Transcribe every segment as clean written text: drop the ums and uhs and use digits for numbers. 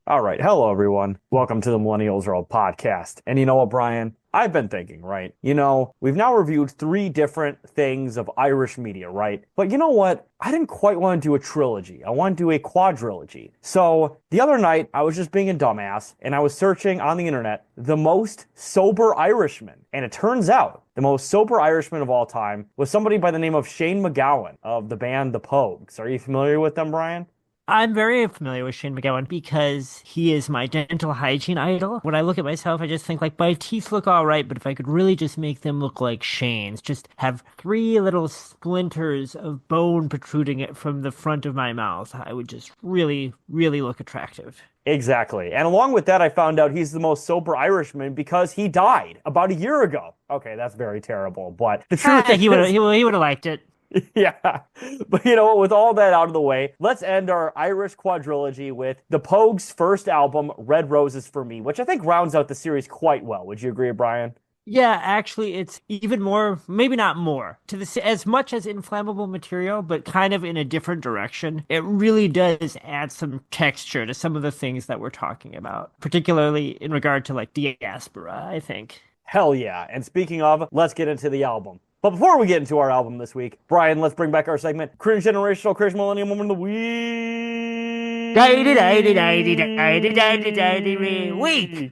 All right. Hello, everyone. Welcome to the Millennials World podcast. And you know what, Brian? I've been thinking, right? We've now reviewed three different things of Irish media, right? But you know what? I didn't quite want to do a trilogy. I want to do a quadrilogy. So the other night, I was just being a dumbass and I was searching on the internet the most sober Irishman. And it turns out the most sober Irishman of all time was somebody by the name of Shane MacGowan of the band The Pogues. Are you familiar with them, Brian? I'm very familiar with Shane MacGowan because he is my dental hygiene idol. When I look at myself, I just think like my teeth look all right, but if I could really just make them look like Shane's, just have three little splinters of bone protruding it from the front of my mouth, I would just really, really look attractive. Exactly. And along with that, I found out he's the most sober Irishman because he died about a year ago. Okay, that's very terrible. But the truth He would is, he would have liked it. yeah. But you know what? With all that out of the way, let's end our Irish quadrilogy with the Pogues' first album, Red Roses for Me, which I think rounds out the series quite well. Would you agree, Brian? Yeah, actually, it's even more, maybe not more, to the as much as inflammable material, but kind of in a different direction. It really does add some texture to some of the things that we're talking about, particularly in regard to like diaspora, I think. Hell yeah. And speaking of, let's get into the album. But before we get into our album this week, Brian, let's bring back our segment, Cringe Generational Cringe Millennium Moment of the Week. Week.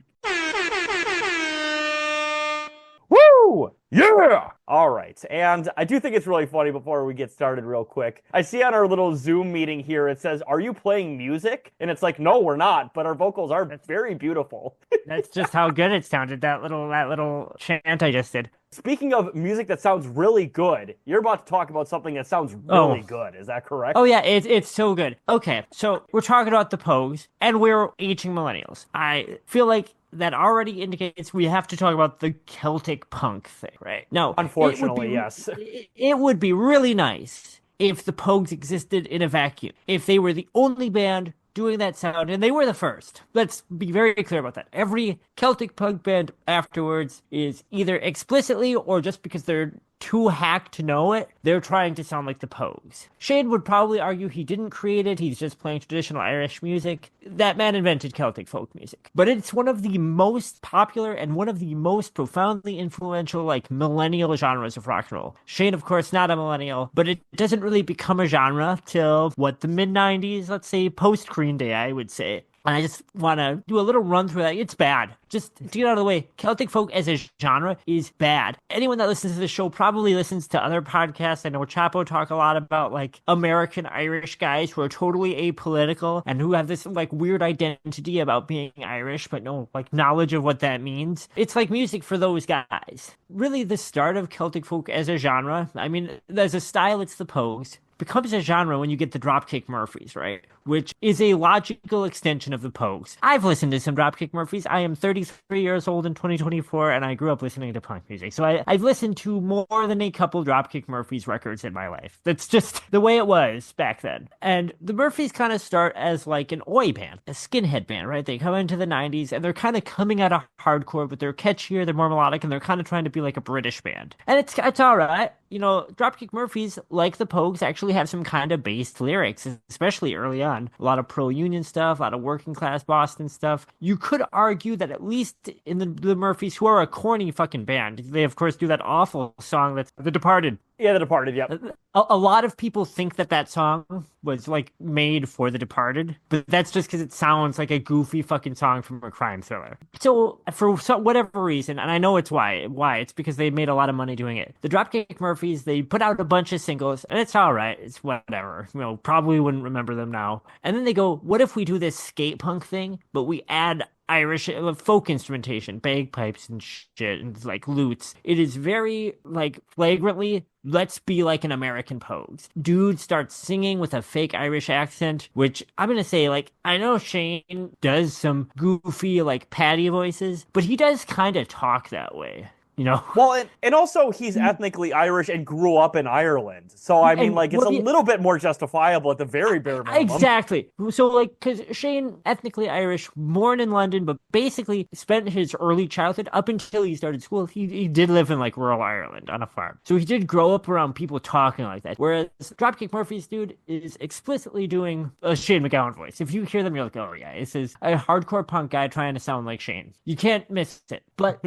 Woo! Yeah! All right. And I do think it's really funny before we get started real quick. I see on our little Zoom meeting here, it says, "Are you playing music?" And it's like, no, we're not, but our vocals are very beautiful. That's just how good it sounded, that little chant I just did. Speaking of music that sounds really good, you're about to talk about something that sounds Oh. really good. Is that correct? Oh yeah, it's so good. Okay, so we're talking about the Pogues, and we're aging millennials. I feel like that already indicates we have to talk about the Celtic Punk thing, right? No, Unfortunately, yes. it would be really nice if the Pogues existed in a vacuum. If they were the only band doing that sound, and they were the first. Let's be very clear about that. Every Celtic punk band afterwards is either explicitly or just because they're too hacked to know it, they're trying to sound like the Pogues. Shane would probably argue he didn't create it, he's just playing traditional Irish music. That man invented Celtic folk music. But it's one of the most popular and one of the most profoundly influential, like, millennial genres of rock and roll. Shane, of course, not a millennial, but it doesn't really become a genre till, what, the mid-90s, let's say, post-Green Day, I would say. And I just want to do a little run through that. It's bad. Just to get out of the way, Celtic folk as a genre is bad. Anyone that listens to the show probably listens to other podcasts. I know Chapo talk a lot about like American Irish guys who are totally apolitical and who have this like weird identity about being Irish, but no like knowledge of what that means. It's like music for those guys. Really, the start of Celtic folk as a genre, I mean, there's a style, it's the Pogues. Becomes a genre when you get the Dropkick Murphys, right? Which is a logical extension of the Pogues. I've listened to some Dropkick Murphys. I am 33 years old in 2024, and I grew up listening to punk music. So I've listened to more than a couple Dropkick Murphys records in my life. That's just the way it was back then. And the Murphys kind of start as like an oi band, a skinhead band, right? They come into the 90s, and they're kind of coming out of hardcore, but they're catchier, they're more melodic, and they're kind of trying to be like a British band. And it's all right. You know, Dropkick Murphys, like the Pogues, actually have some kind of based lyrics, especially early on. A lot of pro-union stuff, a lot of working class Boston stuff. You could argue that at least in the Murphys, who are a corny fucking band, they of course do that awful song that's The Departed. Yeah, The Departed, yep. A lot of people think that song was like made for The Departed, but that's just because it sounds like a goofy fucking song from a crime thriller. So for whatever reason, and I know it's why it's because they made a lot of money doing it. The Dropkick Murphys, they put out a bunch of singles, and it's all right. It's whatever. You know, probably wouldn't remember them now. And then they go, what if we do this skate punk thing, but we add Irish folk instrumentation, bagpipes and shit, and like lutes. It is very like flagrantly, let's be like an American Pogues. Dude starts singing with a fake Irish accent, which I'm gonna say, like, I know Shane does some goofy like Patty voices, but he does kind of talk that way. you know? Well, and also he's ethnically Irish and grew up in Ireland. So, I mean, And like, it's a little bit more justifiable at the very bare minimum. exactly. So, like, because Shane, ethnically Irish, born in London, but basically spent his early childhood up until he started school. He did live in like rural Ireland on a farm. So he did grow up around people talking like that. Whereas Dropkick Murphys dude is explicitly doing a Shane MacGowan voice. If you hear them, you're like, oh yeah, this is a hardcore punk guy trying to sound like Shane. You can't miss it. But,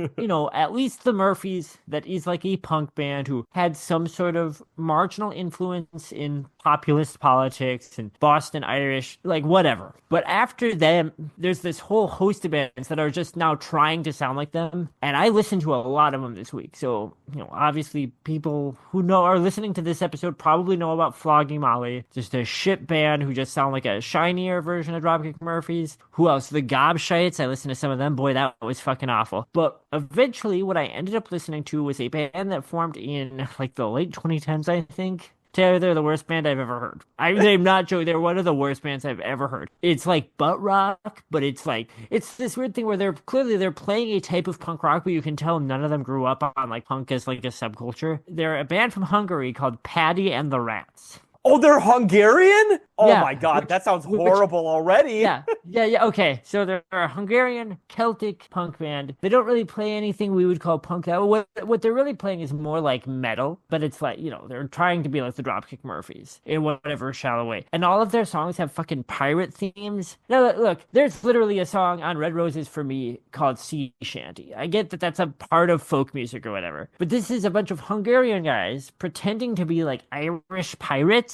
at least the Murphys, that is like a punk band who had some sort of marginal influence in populist politics and Boston Irish, like whatever. But after them, there's this whole host of bands that are just now trying to sound like them. And I listened to a lot of them this week. So, obviously people who are listening to this episode probably know about Flogging Molly, just a shit band who just sound like a shinier version of Dropkick Murphys. Who else? The Gobshites. I listened to some of them. Boy, that was fucking awful. But eventually what I ended up listening to was a band that formed in like the late 2010s, I think. Taylor, they're the worst band I've ever heard. I'm not joking. They're one of the worst bands I've ever heard. It's like butt rock, but it's this weird thing where they're playing a type of punk rock, but you can tell none of them grew up on like punk as like a subculture. They're a band from Hungary called Paddy and the Rats. Oh, they're Hungarian? Oh Yeah, my God, that sounds horrible already. Yeah. Okay. So they're a Hungarian Celtic punk band. They don't really play anything we would call punk. What they're really playing is more like metal, but it's like, they're trying to be like the Dropkick Murphys in whatever shallow way. And all of their songs have fucking pirate themes. Now, look, there's literally a song on Red Roses for me called Sea Shanty. I get that that's a part of folk music or whatever, but this is a bunch of Hungarian guys pretending to be like Irish pirates.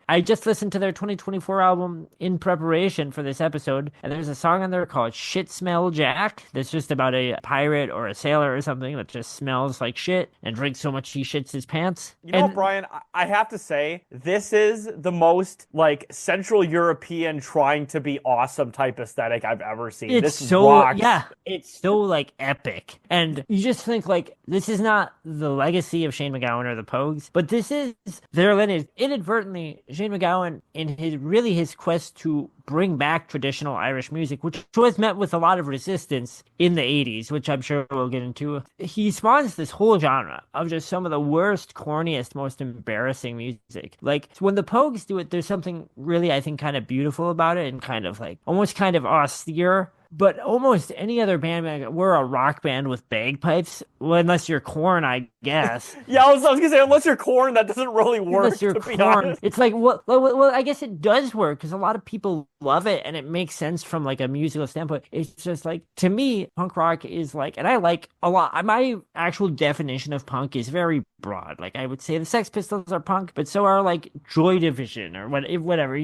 I just listened to their 2024 album in preparation for this episode, and there's a song on there called Shit Smell Jack that's just about a pirate or a sailor or something that just smells like shit and drinks so much he shits his pants. Brian, I have to say, this is the most, like, Central European trying to be awesome type aesthetic I've ever seen. It's this so, rocks. Yeah, it's so, like, epic. And you just think, like, this is not the legacy of Shane MacGowan or the Pogues, but this is their lineage. Inadvertently, Shane MacGowan, in his quest to bring back traditional Irish music, which was met with a lot of resistance in the 80s, which I'm sure we'll get into, he spawns this whole genre of just some of the worst, corniest, most embarrassing music. Like, when the Pogues do it, there's something really, I think, kind of beautiful about it and kind of like, almost kind of austere. But almost any other band, we're a rock band with bagpipes. Well, unless you're Korn, I guess. Yeah, I was gonna say, unless you're Korn, that doesn't really work. Unless you're Korn, it's like, well, I guess it does work because a lot of people love it and it makes sense from like a musical standpoint. It's just like, to me, punk rock is like, and I like a lot. My actual definition of punk is very broad. Like, I would say the Sex Pistols are punk, but so are like Joy Division or whatever,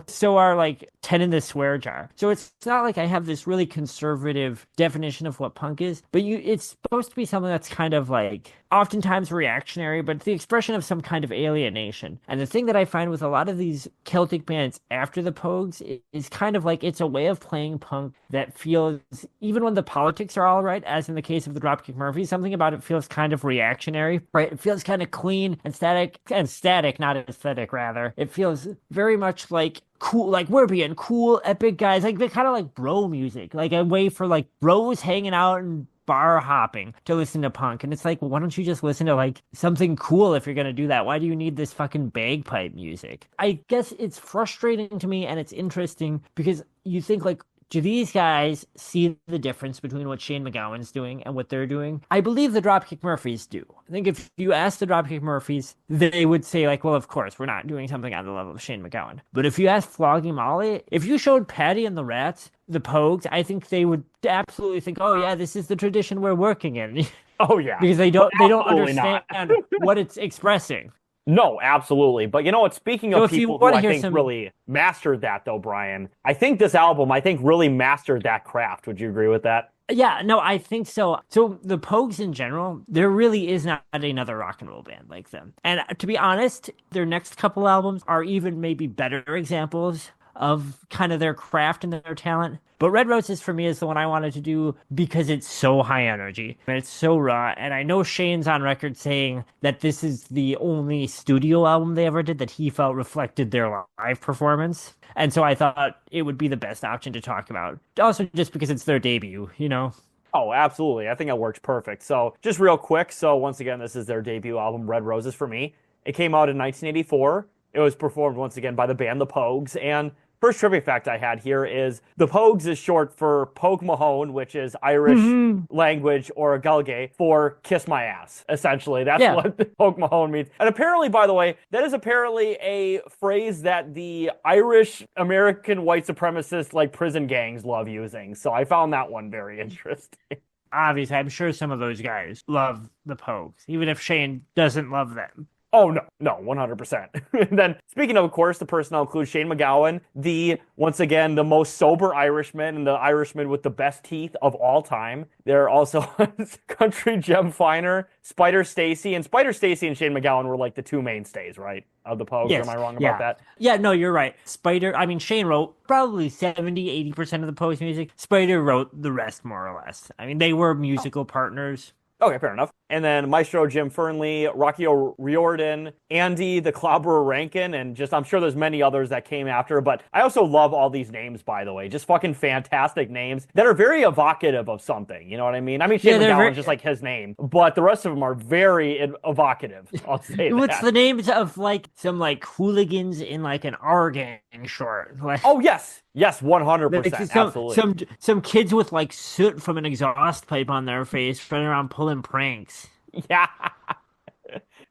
so are like 10 in the Swear Jar. So it's not like I have this really conservative definition of what punk is, but it's supposed to be something that's kind of like oftentimes reactionary, but the expression of some kind of alienation. And the thing that I find with a lot of these Celtic bands after the Pogues is kind of like, it's a way of playing punk that feels, even when the politics are all right, as in the case of the Dropkick Murphys, something about it feels kind of reactionary, right? It feels kind of clean and static, not aesthetic, rather. It feels very much like cool, like we're being cool, epic guys, like they're kind of like bro music, like a way for like bros hanging out and bar hopping to listen to punk. And it's like, well, why don't you just listen to like something cool if you're gonna do that? Why do you need this fucking bagpipe music? I guess it's frustrating to me, and it's interesting because you think like, do these guys see the difference between what Shane MacGowan's doing and what they're doing? I believe the Dropkick Murphys do. I think if you ask the Dropkick Murphys, they would say like, well, of course, we're not doing something on the level of Shane MacGowan. But if you ask Flogging Molly, if you showed Paddy and the Rats the Pogues, I think they would absolutely think, oh yeah, this is the tradition we're working in. Oh yeah. Because they don't understand what it's expressing. No, absolutely. But you know what? Speaking of people who I think some... really mastered that, though, Brian, I think this album, really mastered that craft. Would you agree with that? Yeah, no, I think so. So the Pogues in general, there really is not another rock and roll band like them. And to be honest, their next couple albums are even maybe better examples of kind of their craft and their talent. But Red Roses for me is the one I wanted to do because it's so high energy and it's so raw. And I know Shane's on record saying that this is the only studio album they ever did that he felt reflected their live performance. And so I thought it would be the best option to talk about. Also just because it's their debut, Oh, absolutely. I think it works perfect. So, just real quick. So, once again, this is their debut album, Red Roses for me. It came out in 1984. It was performed once again by the band The Pogues. And first trivia fact I had here is The Pogues is short for Pogue Mahone, which is Irish language, or Galgay for kiss my ass. Essentially, that's what Pogue Mahone means. And apparently, by the way, that is apparently a phrase that the Irish American white supremacists like prison gangs love using. So I found that one very interesting. Obviously, I'm sure some of those guys love the Pogues, even if Shane doesn't love them. Oh, no, 100%. And then, speaking of course, the personnel includes Shane MacGowan, once again, the most sober Irishman and the Irishman with the best teeth of all time. There are also country gem finer, Spider Stacy, and Spider Stacy and Shane MacGowan were like the two mainstays, right, of the Pogues. Yes. Am I wrong about that? Yeah, no, you're right. Shane wrote probably 70-80% of the Pogues music. Spider wrote the rest, more or less. I mean, they were musical partners. Okay, fair enough. And then Maestro Jim Fernley, Rocky O'Riordan, Andy the Clobberer Rankin, and just I'm sure there's many others that came after. But I also love all these names, by the way. Just fucking fantastic names that are very evocative of something. You know what I mean? I mean, Shane MacGowan's just like his name, but the rest of them are very evocative. I'll say that. What's the names of like some like hooligans in like an Oregon short? Like, oh yes, 100%, absolutely. Some kids with like soot from an exhaust pipe on their face running around pulling pranks. Yeah.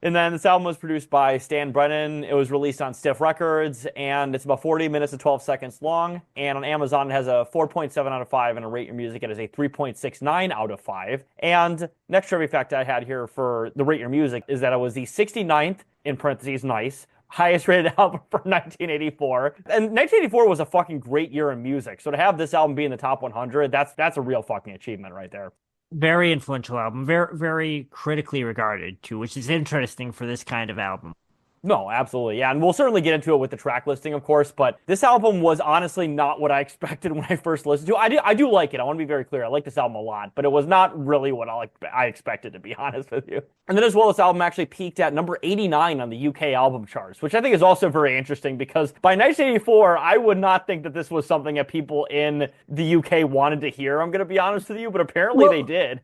And then this album was produced by Stan Brennan. It was released on Stiff Records, and it's about 40 minutes and 12 seconds long. And on Amazon, it has a 4.7 out of 5, and a Rate Your Music, it is a 3.69 out of 5. And next trivia fact I had here for the Rate Your Music is that it was the 69th, in parentheses, nice, highest rated album for 1984. And 1984 was a fucking great year in music. So to have this album be in the top 100, that's a real fucking achievement right there. Very influential album, very, very critically regarded too, which is interesting for this kind of album. No, absolutely. Yeah, and we'll certainly get into it with the track listing, of course, but this album was honestly not what I expected when I first listened to it. I do like it. I want to be very clear. I like this album a lot, but it was not really what I expected, to be honest with you. And then as well, this album actually peaked at number 89 on the UK album charts, which I think is also very interesting because by 1984, I would not think that this was something that people in the UK wanted to hear, I'm going to be honest with you, but apparently they did.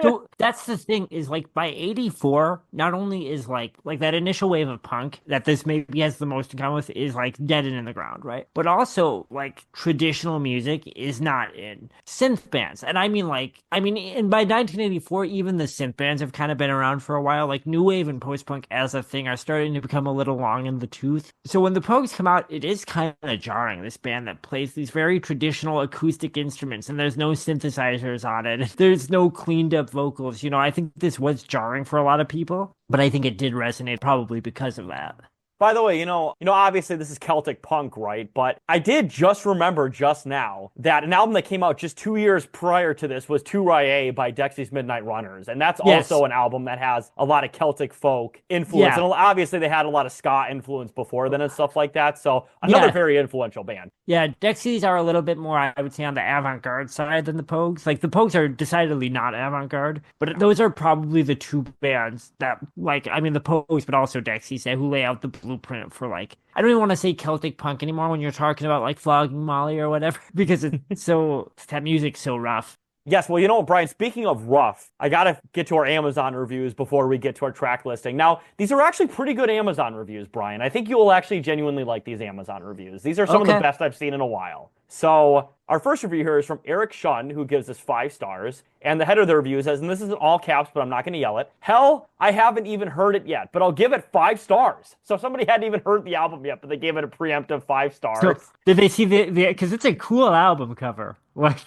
So that's the thing is like by 84, not only is like that initial wave of punk that this maybe has the most in common with is like dead and in the ground, right? But also like traditional music is not in synth bands. And and by 1984, even the synth bands have kind of been around for a while. Like new wave and post-punk as a thing are starting to become a little long in the tooth. So when the Pogues come out, it is kind of jarring. This band that plays these very traditional acoustic instruments and there's no synthesizers on it. There's no cleaned up vocals. You know, I think this was jarring for a lot of people, but I think it did resonate probably because of that. By the way, obviously this is Celtic Punk, right? But I did just remember just now that an album that came out just 2 years prior to this was Tu Rye by Dexy's Midnight Runners. And that's also an album that has a lot of Celtic folk influence. Yeah. And obviously they had a lot of ska influence before then and stuff like that. So another very influential band. Yeah, Dexys are a little bit more, I would say, on the avant-garde side than the Pogues. Like the Pogues are decidedly not avant-garde, but those are probably the two bands that, the Pogues, but also Dexys, who lay out the blueprint for I don't even want to say Celtic punk anymore when you're talking about like Flogging Molly or whatever, because it's that music's so rough. Yes, well, you know what, Brian, speaking of rough, I gotta get to our Amazon reviews before we get to our track listing. Now, these are actually pretty good Amazon reviews, Brian. I think you will actually genuinely like these Amazon reviews. These are some of the best I've seen in a while. So, our first review here is from Eric Shun, who gives us 5 stars. And the header of the review says, and this is in all caps, but I'm not going to yell it, hell, I haven't even heard it yet, but I'll give it 5 stars. So somebody hadn't even heard the album yet, but they gave it a preemptive 5 stars. So, did they see because it's a cool album cover.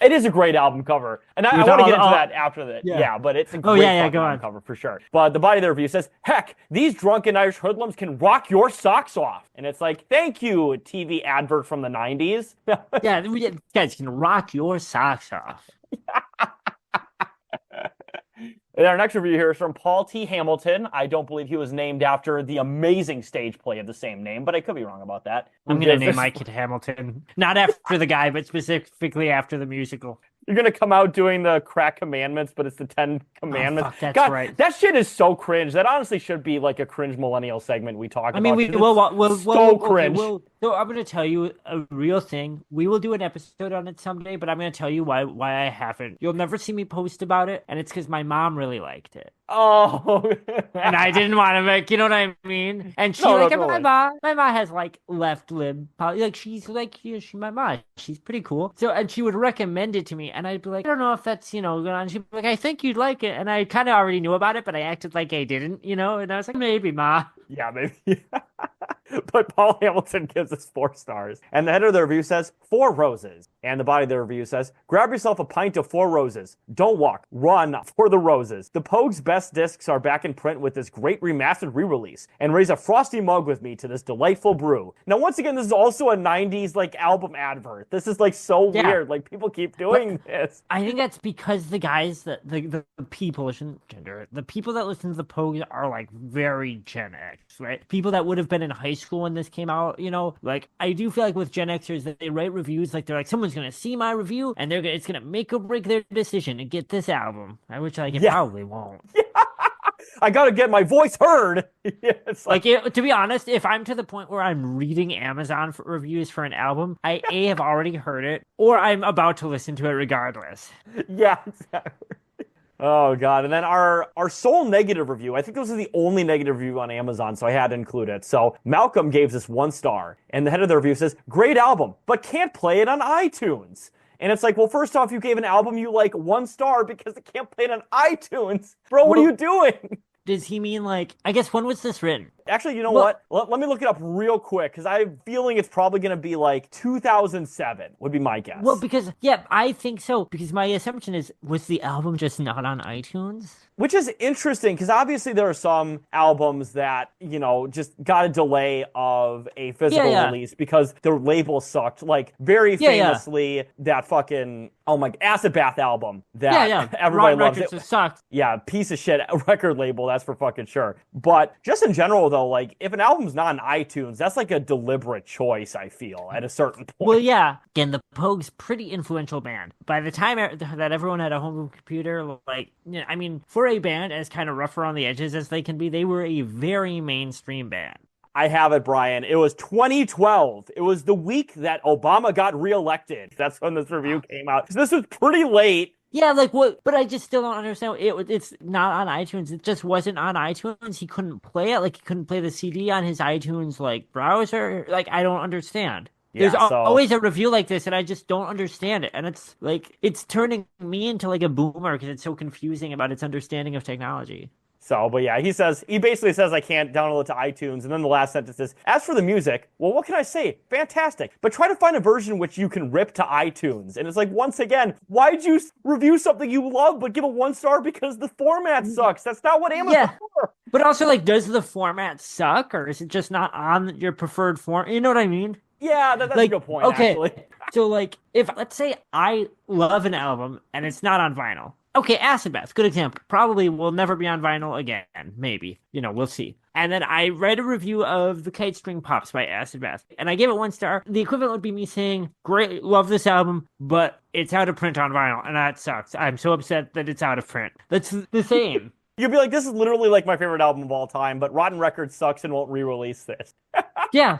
It is a great album cover. And I want to get into that after that. Yeah, but it's a great album cover for sure. But the body of the review says, heck, these drunken Irish hoodlums can rock your socks off. And it's like, thank you, TV advert from the 90s. Yeah, guys can rock your socks off. And our next review here is from Paul T. Hamilton. I don't believe he was named after the amazing stage play of the same name, but I could be wrong about that. I'm going to name my kid Hamilton. Not after the guy, but specifically after the musical. You're going to come out doing the crack commandments, but it's the 10 commandments. Oh, fuck, that's God, right. That shit is so cringe. That honestly should be like a cringe millennial segment we talk about. We'll cringe. So I'm going to tell you a real thing. We will do an episode on it someday, but I'm going to tell you why I haven't. You'll never see me post about it, and it's because my mom really liked it. Oh, And I didn't want to make, you know what I mean? And she no, no, and totally. my mom has like left lib, like she's like, my mom, she's pretty cool. So, and she would recommend it to me, and I'd be like, I don't know if that's, going on. She'd be like, I think you'd like it. And I kind of already knew about it, but I acted like I didn't, and I was like, maybe, ma. Yeah, maybe. But Paul Hamilton gives us 4 stars. And the header of the review says, 4 roses. And the body of the review says, grab yourself a pint of 4 roses. Don't walk, run for the roses. The Pogues' best discs are back in print with this great remastered re-release. And raise a frosty mug with me to this delightful brew. Now, once again, this is also a 90s like album advert. This is like so weird. Like people keep doing this. I think that's because the guys that the people, I shouldn't gender it, the people that listen to the Pogues are like very Gen X, right? People that would have been in high school when this came out, like I do feel like with Gen Xers that they write reviews like they're like, someone's gonna see my review and it's gonna make or break their decision to get this album. Which like it probably won't. I gotta get my voice heard. It's to be honest, if I'm to the point where I'm reading Amazon for reviews for an album, I have already heard it, or I'm about to listen to it regardless. Yeah, exactly. Oh god, and then our sole negative review, I think this is the only negative review on Amazon, so I had to include it. So Malcolm gave this 1 star, and the head of the review says, great album, but can't play it on iTunes. And it's like, well, first off, you gave an album you like 1 star because it can't play it on iTunes. Bro, what are you doing? Does he mean like, I guess, when was this written? Actually, you know what? Let me look it up real quick, because I'm feeling it's probably going to be like 2007 would be my guess. Well, because, I think so. Because my assumption was the album just not on iTunes? Which is interesting, because obviously there are some albums that, just got a delay of a physical release because the label sucked. Like, very famously, that fucking, Acid Bath album that everybody loves. It sucked. Yeah, piece of shit record label, that's for fucking sure. But just in general, though, like, if an album's not on iTunes, that's like a deliberate choice, I feel, at a certain point. Well, yeah. Again, the Pogues, pretty influential band. By the time that everyone had a home computer, for a band as kind of rough around the edges as they can be, they were a very mainstream band. I have it, Brian. It was 2012. It was the week that Obama got reelected. That's when this review came out. So this was pretty late. Yeah, like what? But I just still don't understand. It's not on iTunes. It just wasn't on iTunes. He couldn't play it. Like he couldn't play the CD on his iTunes browser. Like I don't understand. Yeah, There's always a review like this, and I just don't understand it. And it's like it's turning me into like a boomer because it's so confusing about its understanding of technology. So, but yeah, he basically says I can't download it to iTunes, and then the last sentence is, as for the music, well, what can I say? Fantastic. But try to find a version which you can rip to iTunes. And it's like, once again, why'd you review something you love but give it 1 star because the format sucks? That's not what Amazon for. But also, like, does the format suck, or is it just not on your preferred form? You know what I mean? Yeah, that's a good point, actually. So, like, if, let's say I love an album and it's not on vinyl. Okay, Acid Bath, good example. Probably will never be on vinyl again. Maybe. We'll see. And then I read a review of The Kite String Pops by Acid Bath, and I gave it 1 star. The equivalent would be me saying, great, love this album, but it's out of print on vinyl, and that sucks. I'm so upset that it's out of print. That's the same. You'd be like, this is literally like my favorite album of all time, but Rotten Records sucks and won't re-release this. Yeah.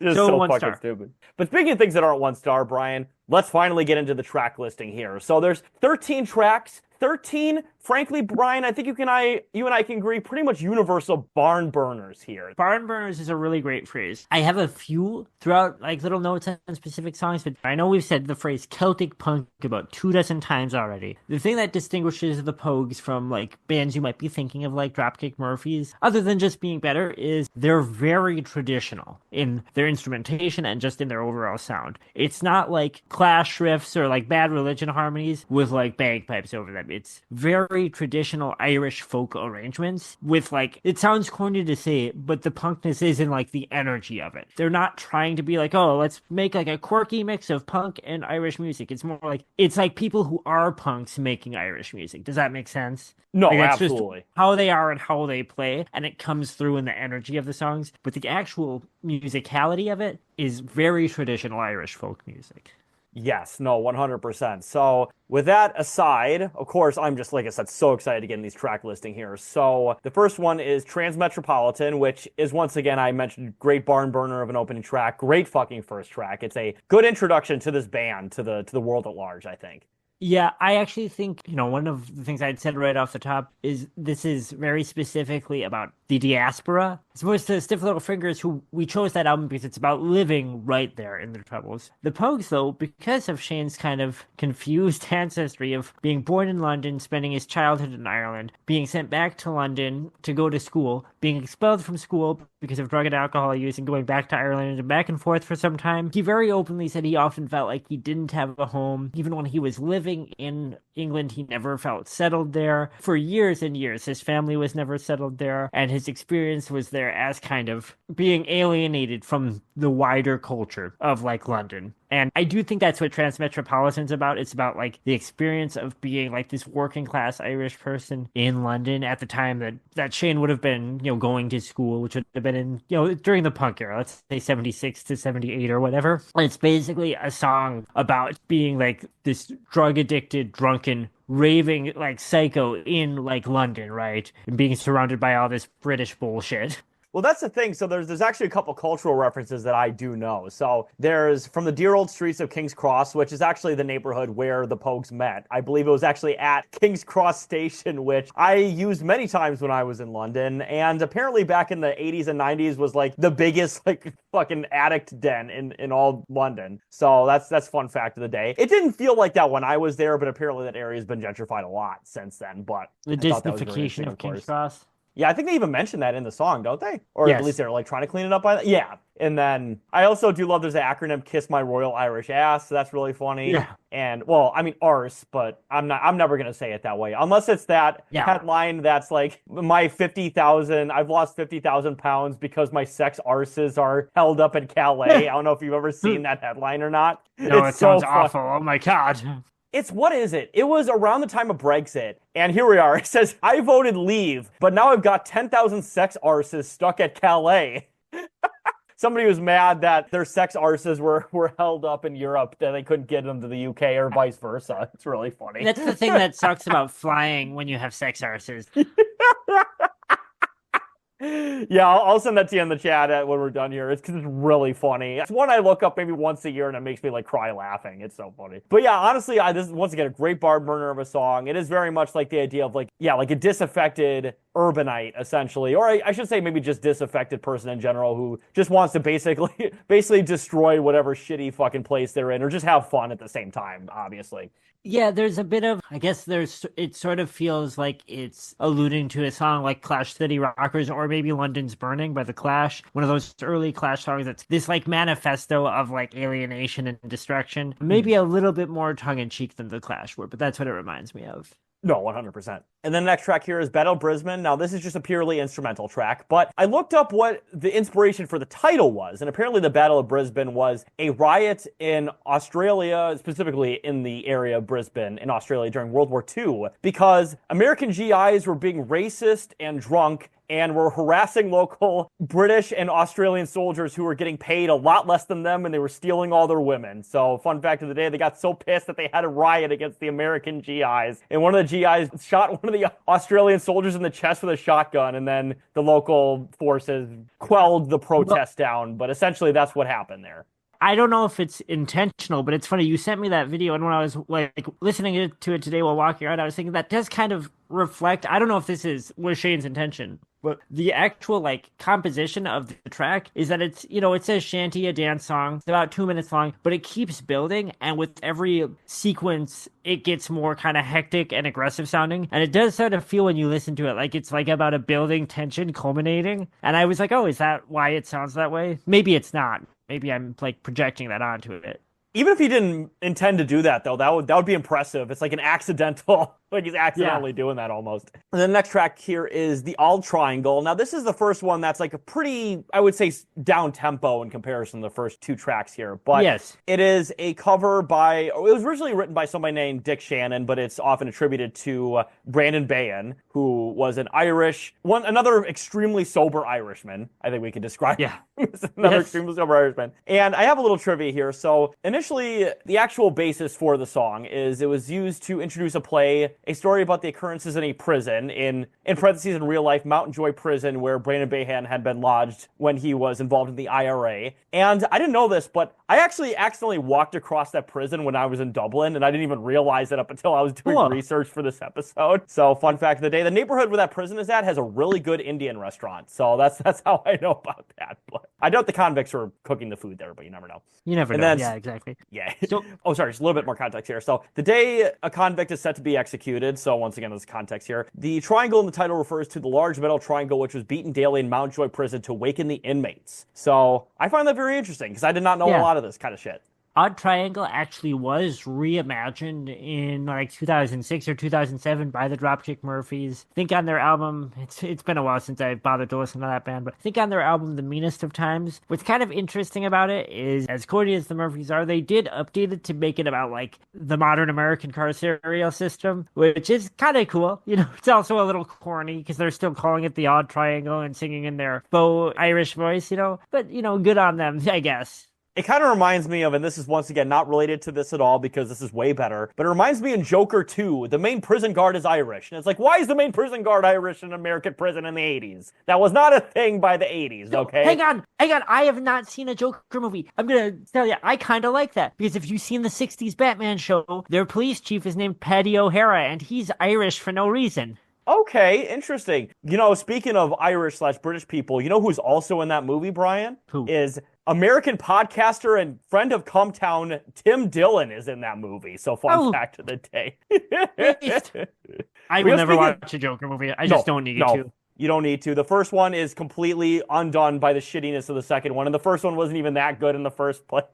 Just so fucking stupid. But speaking of things that aren't 1 star, Brian, let's finally get into the track listing here. So there's 13 tracks. 13, frankly, Brian, I think you and I can agree, pretty much universal barn burners here. Barn burners is a really great phrase. I have a few throughout, like, little notes on specific songs, but I know we've said the phrase Celtic Punk about 24 times already. The thing that distinguishes the Pogues from, like, bands you might be thinking of, like Dropkick Murphys, other than just being better, is they're very traditional in their instrumentation and just in their overall sound. It's not like Clash riffs or, like, Bad Religion harmonies with, like, bagpipes over them. It's very traditional Irish folk arrangements with, like, it sounds corny to say, but the punkness is in, like, the energy of it. They're not trying to be like, oh, let's make, like, a quirky mix of punk and Irish music. It's more like, it's like people who are punks making Irish music. Does that make sense? No, like, that's absolutely. Just how they are and how they play, and it comes through in the energy of the songs, but the actual musicality of it is very traditional Irish folk music. Yes, no, 100%. So, with that aside, of course, I'm just, like I said, so excited to get in these track listing here. So, the first one is Transmetropolitan, which is, once again, I mentioned, great barn burner of an opening track. Great fucking first track. It's a good introduction to this band, to the world at large, I think. Yeah, I actually think, one of the things I'd said right off the top is this is very specifically about the diaspora, as opposed to Stiff Little Fingers, who we chose that album because it's about living right there in their troubles. The Pogues, though, because of Shane's kind of confused ancestry of being born in London, spending his childhood in Ireland, being sent back to London to go to school, being expelled from school because of drug and alcohol use and going back to Ireland and back and forth for some time, he very openly said he often felt like he didn't have a home. Even when he was living in England, he never felt settled there. For years and years, his family was never settled there, and his experience was there as kind of being alienated from the wider culture of, like, London. And I do think that's what Transmetropolitan's about. It's about, like, the experience of being, like, this working class Irish person in London at the time that Shane would have been, going to school, which would have been in, during the punk era, let's say 76 to 78 or whatever. And it's basically a song about being, like, this drug addicted, drunken, raving, like, psycho in, like, London, right? And being surrounded by all this British bullshit. Well, that's the thing. So there's actually a couple cultural references that I do know. So there's from the dear old streets of King's Cross, which is actually the neighborhood where the Pogues met. I believe it was actually at King's Cross Station, which I used many times when I was in London. And apparently back in the 80s and 90s was like the biggest like fucking addict den in all London. So that's fun fact of the day. It didn't feel like that when I was there, but apparently that area has been gentrified a lot since then. But the Disneyfication of King's Cross. Yeah, I think they even mention that in the song, don't they? Or yes. At least they're like trying to clean it up by that. Yeah. And then I also do love there's an acronym, Kiss My Royal Irish Ass. So that's really funny. Yeah. And well, I mean arse, but I'm never gonna say it that way. Unless it's that headline that's like I've lost 50,000 pounds because my sex arses are held up in Calais. I don't know if you've ever seen that headline or not. No, it sounds awful. Oh my God. What is it? It was around the time of Brexit, and here we are. It says, I voted leave, but now I've got 10,000 sex arses stuck at Calais. Somebody was mad that their sex arses were held up in Europe, that they couldn't get them to the UK or vice versa. It's really funny. That's the thing that sucks about flying when you have sex arses. Yeah, I'll send that to you in the chat when we're done here. It's because it's really funny. It's one I look up maybe once a year and it makes me like cry laughing. It's so funny. But yeah, honestly, this is once again a great barn burner of a song. It is very much like the idea of like a disaffected urbanite essentially, or I should say maybe just disaffected person in general who just wants to basically destroy whatever shitty fucking place they're in or just have fun at the same time, obviously. Yeah, there's a bit of, I guess it sort of feels like it's alluding to a song like Clash City Rockers or maybe London's Burning by The Clash, one of those early Clash songs that's this like manifesto of like alienation and destruction. Maybe a little bit more tongue-in-cheek than The Clash were, but that's what it reminds me of. No, 100%. And then the next track here is Battle of Brisbane. Now, this is just a purely instrumental track, but I looked up what the inspiration for the title was, and apparently the Battle of Brisbane was a riot in Australia, specifically in the area of Brisbane in Australia during World War II, because American GIs were being racist and drunk and were harassing local British and Australian soldiers who were getting paid a lot less than them, and they were stealing all their women. So, fun fact of the day, they got so pissed that they had a riot against the American GIs, and one of the GIs shot one of the Australian soldiers in the chest with a shotgun, and then the local forces quelled the protest down, but essentially that's what happened there. I don't know if it's intentional, but it's funny. You sent me that video, and when I was like listening to it today while walking around, I was thinking that does kind of reflect. I don't know if this was Shane's intention, but the actual like composition of the track is that it's it's a shanty, a dance song. It's about 2 minutes long, but it keeps building, and with every sequence, it gets more kind of hectic and aggressive sounding. And it does sort of feel when you listen to it like it's like about a building tension culminating. And I was like, oh, is that why it sounds that way? Maybe it's not. Maybe I'm like projecting that onto it. Even if he didn't intend to do that, though, that would be impressive. It's like an accidental, like he's accidentally doing that almost. And the next track here is the All Triangle. Now, this is the first one that's like a pretty, I would say, down tempo in comparison to the first two tracks here. But yes, it is a cover it was originally written by somebody named Dick Shannon, but it's often attributed to Brandon Bayan, who was another extremely sober Irishman. I think we could describe. Yeah. Extremely sober Irishman. And I have a little trivia here. So initially, initially, the actual basis for the song is it was used to introduce a story about the occurrences in a prison, in parentheses, in real life, Mountain Joy Prison, where Brandon Behan had been lodged when he was involved in the IRA. And I didn't know this, but I actually accidentally walked across that prison when I was in Dublin, and I didn't even realize it up until I was doing research for this episode. So, fun fact of the day, the neighborhood where that prison is at has a really good Indian restaurant. So that's how I know about that. But I doubt the convicts were cooking the food there, but you never know. You never know. Yeah, exactly. Yeah. So, sorry, just a little bit more context here. So, the day a convict is set to be executed, so once again, there's context here. The triangle in the title refers to the large metal triangle which was beaten daily in Mount Joy Prison to awaken the inmates. So, I find that very interesting because I did not know a lot of this kind of shit. Odd Triangle actually was reimagined in like 2006 or 2007 by the Dropkick Murphys. I think on their album, it's been a while since I bothered to listen to that band, but I think on their album, The Meanest of Times, what's kind of interesting about it is, as corny as the Murphys are, they did update it to make it about like the modern American carceral system, which is kind of cool. You know, it's also a little corny because they're still calling it the Odd Triangle and singing in their faux Irish voice, you know, but you know, good on them, I guess. It kind of reminds me of, and this is once again not related to this at all because this is way better, but it reminds me in Joker 2, the main prison guard is Irish. And it's like, why is the main prison guard Irish in an American prison in the 80s? That was not a thing by the 80s, okay? Hang on. I have not seen a Joker movie. I'm going to tell you, I kind of like that. Because if you've seen the 60s Batman show, their police chief is named Paddy O'Hara, and he's Irish for no reason. Okay, interesting. You know, speaking of Irish/British people, you know who's also in that movie, Brian? Who? Is American podcaster and friend of Cumtown, Tim Dillon is in that movie. So fun fact of the day. I will never watch a Joker movie. I just don't need to. You don't need to. The first one is completely undone by the shittiness of the second one, and the first one wasn't even that good in the first place.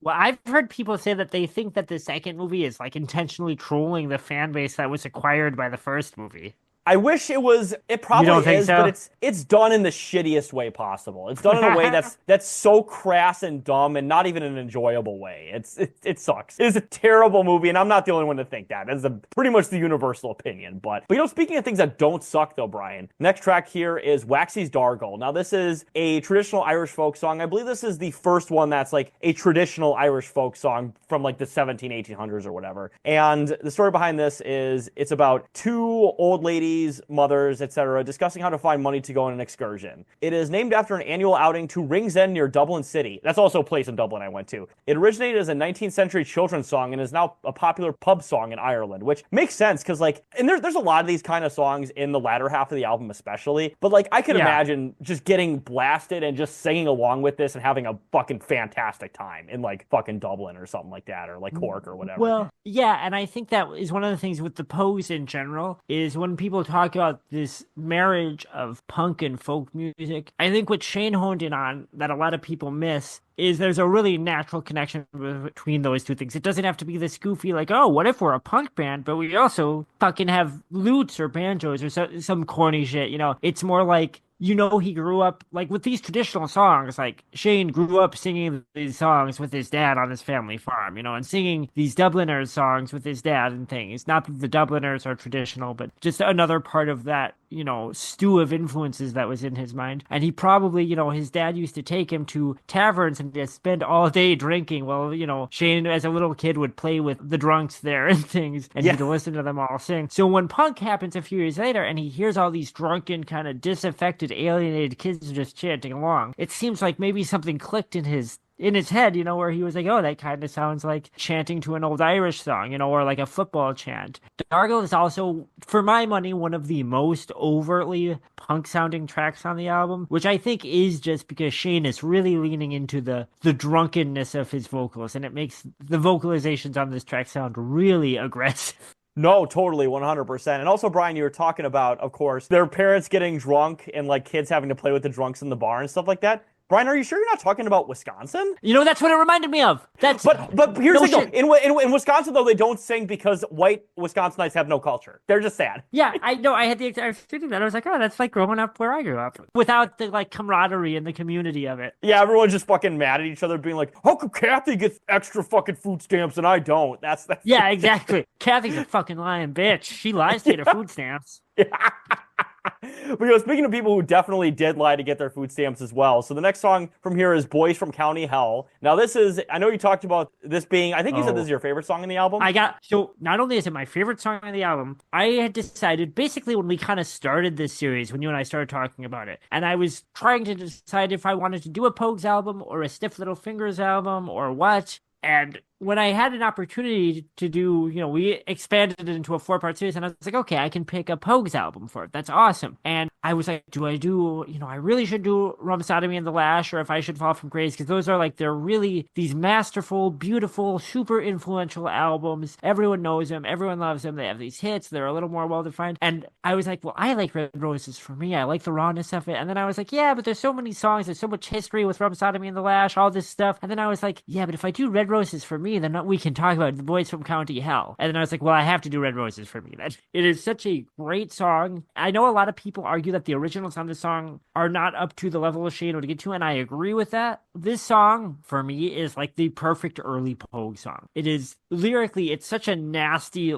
Well, I've heard people say that they think that the second movie is like intentionally trolling the fan base that was acquired by the first movie. I wish it was. It probably is, so? But it's done in the shittiest way possible. It's done in a way that's so crass and dumb, and not even an enjoyable way. It sucks. It's a terrible movie, and I'm not the only one to think that. That's pretty much the universal opinion. But you know, speaking of things that don't suck, though, Brian, next track here is Waxy's Dargle. Now, this is a traditional Irish folk song. I believe this is the first one that's like a traditional Irish folk song from like the 1800s or whatever. And the story behind this is it's about two old ladies, mothers, etc., discussing how to find money to go on an excursion. It is named after an annual outing to Ringsend near Dublin City. That's also a place in Dublin I went to. It originated as a 19th century children's song and is now a popular pub song in Ireland, which makes sense because and there's a lot of these kind of songs in the latter half of the album especially, but I can imagine just getting blasted and just singing along with this and having a fucking fantastic time in fucking Dublin or something like that, or Cork or whatever. Well, yeah, and I think that is one of the things with the Pogues in general, is when people talk about this marriage of punk and folk music, I think what Shane honed in on that a lot of people miss is there's a really natural connection between those two things. It doesn't have to be this goofy, what if we're a punk band, but we also fucking have lutes or banjos or some corny shit, It's more like, he grew up, with these traditional songs, Shane grew up singing these songs with his dad on his family farm, and singing these Dubliners songs with his dad and things. Not that the Dubliners are traditional, but just another part of that, stew of influences that was in his mind. And he probably, his dad used to take him to taverns and just spend all day drinking while, Shane, as a little kid, would play with the drunks there and things, and he'd listen to them all sing. So when punk happens a few years later and he hears all these drunken, kind of disaffected, alienated kids just chanting along, it seems like maybe something clicked in his head, where he was like, oh, that kind of sounds like chanting to an old Irish song, or like a football chant. Dargle is also, for my money, one of the most overtly punk-sounding tracks on the album, which I think is just because Shane is really leaning into the drunkenness of his vocals, and it makes the vocalizations on this track sound really aggressive. No, totally, 100%. And also, Brian, you were talking about, of course, their parents getting drunk and kids having to play with the drunks in the bar and stuff like that. Brian, are you sure you're not talking about Wisconsin? That's what it reminded me of. But here's the thing, though. In Wisconsin, though, they don't sing because white Wisconsinites have no culture. They're just sad. Yeah, I know. I was thinking that. I was like, oh, that's like growing up where I grew up. Without the camaraderie and the community of it. Yeah, everyone's just fucking mad at each other, being like, how come Kathy gets extra fucking food stamps and I don't? That's Yeah, exactly. Kathy's a fucking lying bitch. She lies to get her food stamps. But speaking of people who definitely did lie to get their food stamps as well. So the next song from here is Boys from County Hell. Now this is, I know you talked about this being, I think you said this is Oh. your favorite song in the album. So not only is it my favorite song on the album, I had decided basically when we kind of started this series, when you and I started talking about it, and I was trying to decide if I wanted to do a Pogues album or a Stiff Little Fingers album or what. And when I had an opportunity to do, we expanded it into a 4-part series, and I was like, okay, I can pick a Pogues album for it. That's awesome. And I was like, do I do, I really should do Rum Sodomy and the Lash, or if I should Fall from Grace, because those are they're really these masterful, beautiful, super influential albums. Everyone knows them. Everyone loves them. They have these hits. They're a little more well-defined. And I was like, well, I like Red Roses for me. I like the rawness of it. And then I was like, yeah, but there's so many songs. There's so much history with Rum Sodomy and the Lash, all this stuff. And then I was like, yeah, but if I do Red Roses for me, then we can talk about the Boys from County Hell. And then I was like, well, I have to do Red Roses for me then. It is such a great song. I know a lot of people argue that the originals on this song are not up to the level of Shane would get to, and I agree with that. This song, for me, is the perfect early Pogue song. It is, lyrically, it's such a nasty,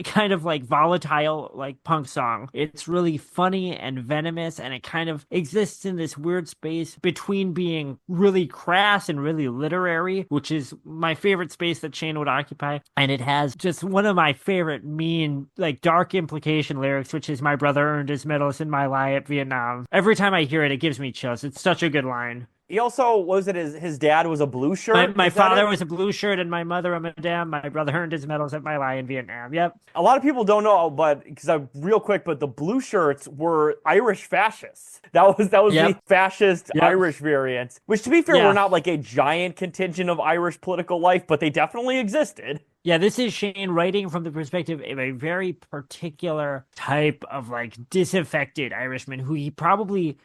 kind of volatile punk song. It's really funny and venomous, and it kind of exists in this weird space between being really crass and really literary, which is my favorite space that Shane would occupy. And it has just one of my favorite mean, dark implication lyrics, which is "My brother earned his medals in my lie at Vietnam." Every time I hear it, it gives me chills. It's such a good line. He also, was it his dad was a blue shirt? My father was a blue shirt and my mother a madame. My brother earned his medals at my lie in Vietnam. Yep. A lot of people don't know, but because I'm real quick, but the blue shirts were Irish fascists. That was Yep. the fascist Yep. Irish variant, which to be fair, Yeah. were not a giant contingent of Irish political life, but they definitely existed. Yeah, this is Shane writing from the perspective of a very particular type of disaffected Irishman who he probably,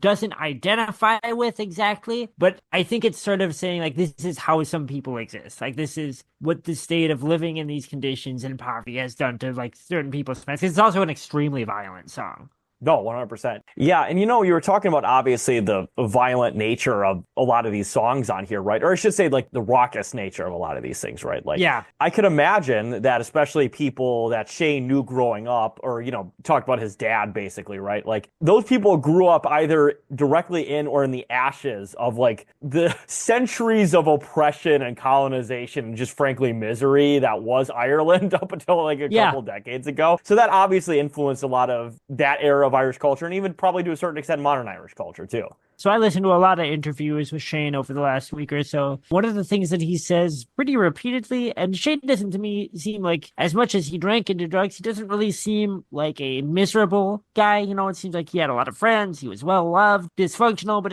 doesn't identify with exactly. But I think it's sort of saying this is how some people exist. This is what the state of living in these conditions and poverty has done to certain people's minds. It's also an extremely violent song. No, 100%. Yeah, and you were talking about obviously the violent nature of a lot of these songs on here, right? Or I should say the raucous nature of a lot of these things, right? Yeah. I could imagine that especially people that Shane knew growing up or, talked about his dad basically, right? Those people grew up either directly in or in the ashes of the centuries of oppression and colonization and just frankly misery that was Ireland up until a couple decades ago. So that obviously influenced a lot of that era of Irish culture and even probably to a certain extent modern Irish culture too. So I listened to a lot of interviews with Shane over the last week or so. One of the things that he says pretty repeatedly, and Shane doesn't to me seem as much as he drank into drugs, he doesn't really seem like a miserable guy. It seems like he had a lot of friends. He was well loved, dysfunctional, but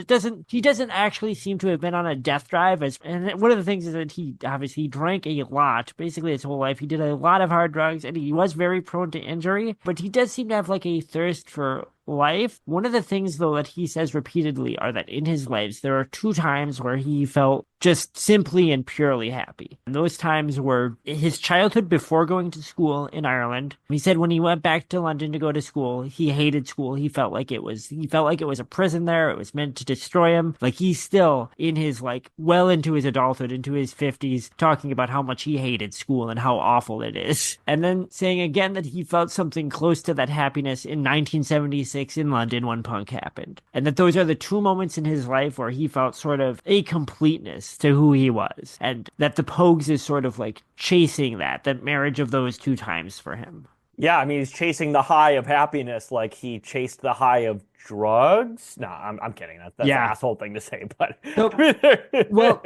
he doesn't actually seem to have been on a death drive. And one of the things is that he obviously drank a lot, basically his whole life. He did a lot of hard drugs and he was very prone to injury, but he does seem to have a thirst for life. One of the things though that he says repeatedly are that in his lives there are 2 times where he felt just simply and purely happy. And those times were his childhood before going to school in Ireland. He said when he went back to London to go to school, he hated school. He felt like it was a prison there. It was meant to destroy him. He's still in his well into his adulthood, into his 50s, talking about how much he hated school and how awful it is. And then saying again that he felt something close to that happiness in 1976 in London when punk happened. And that those are the 2 moments in his life where he felt sort of a completeness to who he was. And that the Pogues is sort of chasing that marriage of those 2 times for him. Yeah, I mean, he's chasing the high of happiness like he chased the high of drugs. No, I'm kidding. That's an asshole thing to say, but well,